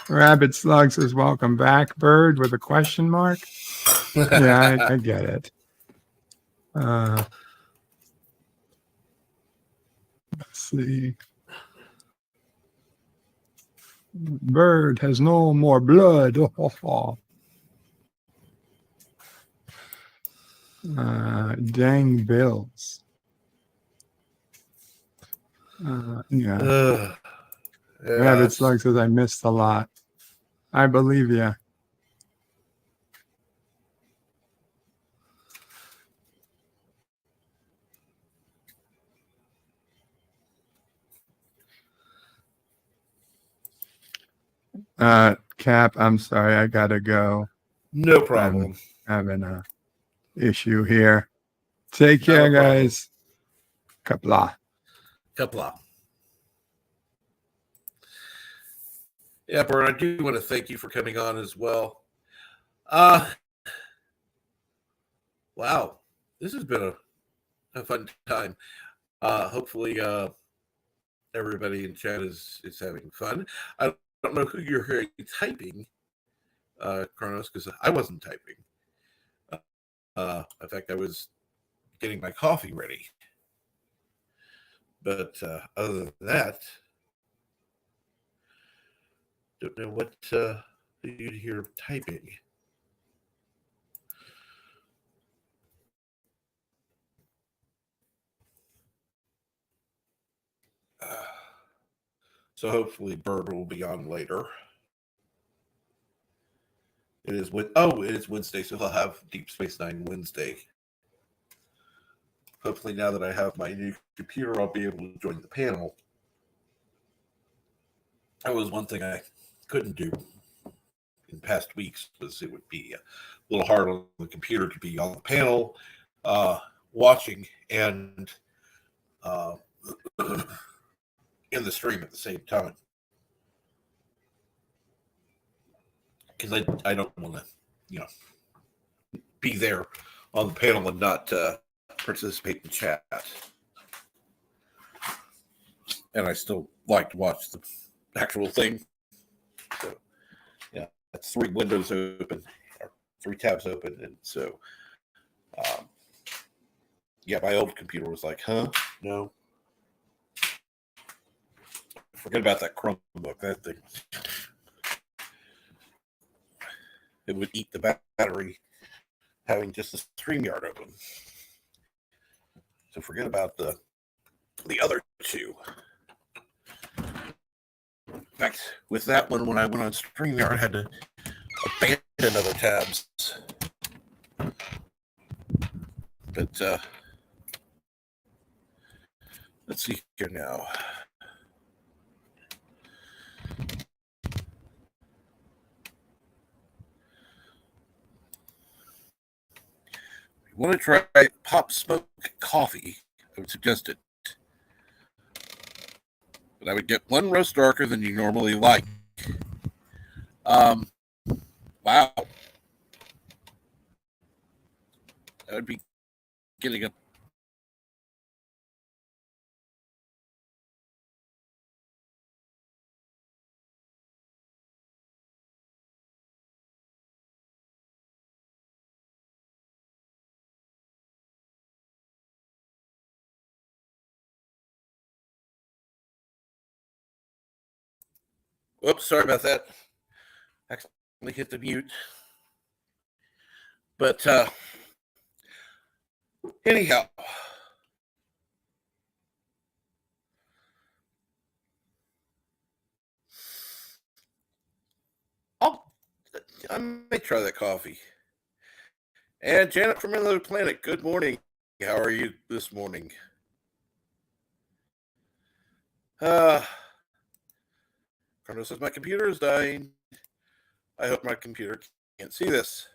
Rabbit Slug says, welcome back, Bird, with a question mark. Yeah, I get it. Let's see. Bird has no more blood. Dang bills. Yeah. Rabbit Slug says I missed a lot. I believe you. Cap, I'm sorry, I gotta go. No problem. I'm having a issue here. Take Not care, a problem. guys. Kapla. Kapla. Yeah, Bert, I do want to thank you for coming on as well. Wow, this has been a fun time. Hopefully, everybody in chat is having fun. I don't know who you're hearing typing, Kronos, because I wasn't typing. In fact, I was getting my coffee ready. But other than that, don't know what you'd hear typing. So hopefully Bird will be on later. It is Wednesday, so he'll have Deep Space Nine Wednesday. Hopefully now that I have my new computer, I'll be able to join the panel. That was one thing I couldn't do in past weeks, was it would be a little hard on the computer to be on the panel watching and in the stream at the same time. Because I don't want to, be there on the panel and not participate in chat. And I still like to watch the actual thing. So, yeah, that's 3 windows open, or 3 tabs open. And so, my old computer was like, no. Forget about that Chromebook. That thing, it would eat the battery having just the StreamYard open. So forget about the other 2. In fact, with that one, when I went on StreamYard, I had to abandon other tabs. But let's see here now. Want to try Pop Smoke coffee? I would suggest it. But I would get 1 roast darker than you normally like. Wow. I would be getting a Whoops, sorry about that. Accidentally hit the mute. But anyhow, I may try that coffee. And Janet from another planet, good morning. How are you this morning? Carlos says my computer is dying. I hope my computer can't see this.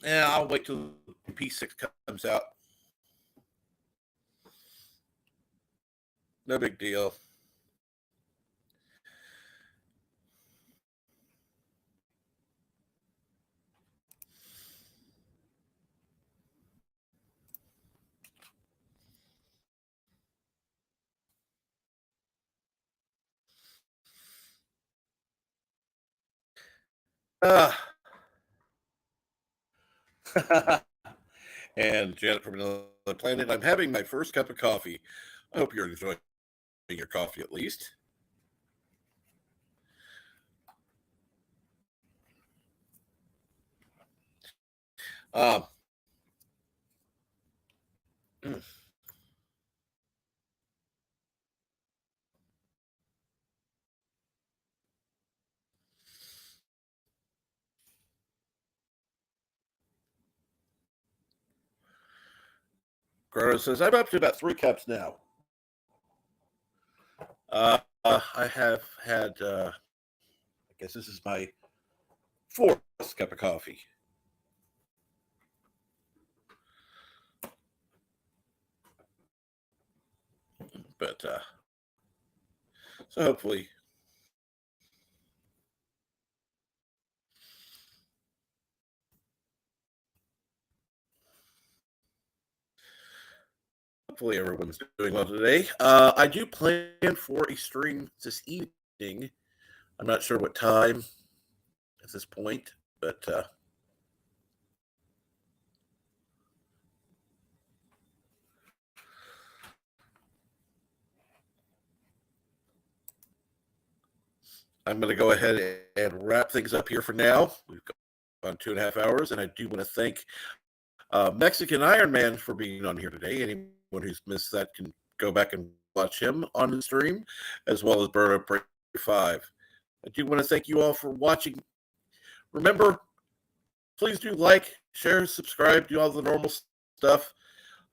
Yeah, I'll wait till P6 comes out. No big deal. And Janet from another planet. I'm having my first cup of coffee. I hope you're enjoying your coffee at least. Mm. Grotto says, I'm up to about 3 cups now. I have had, I guess this is my 4th cup of coffee. But, so hopefully everyone's doing well today. I do plan for a stream this evening. I'm not sure what time at this point, but I'm going to go ahead and wrap things up here for now. We've gone 2.5 hours, and I do want to thank Mexican Ironman for being on here today. Anyone who's missed that can go back and watch him on the stream, as well as BirdOPrey5. I do want to thank you all for watching. Remember, please do like, share, subscribe, do all the normal stuff.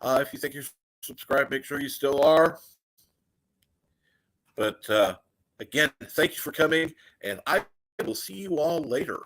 If you think you're subscribed, make sure you still are. But again, thank you for coming, and I will see you all later.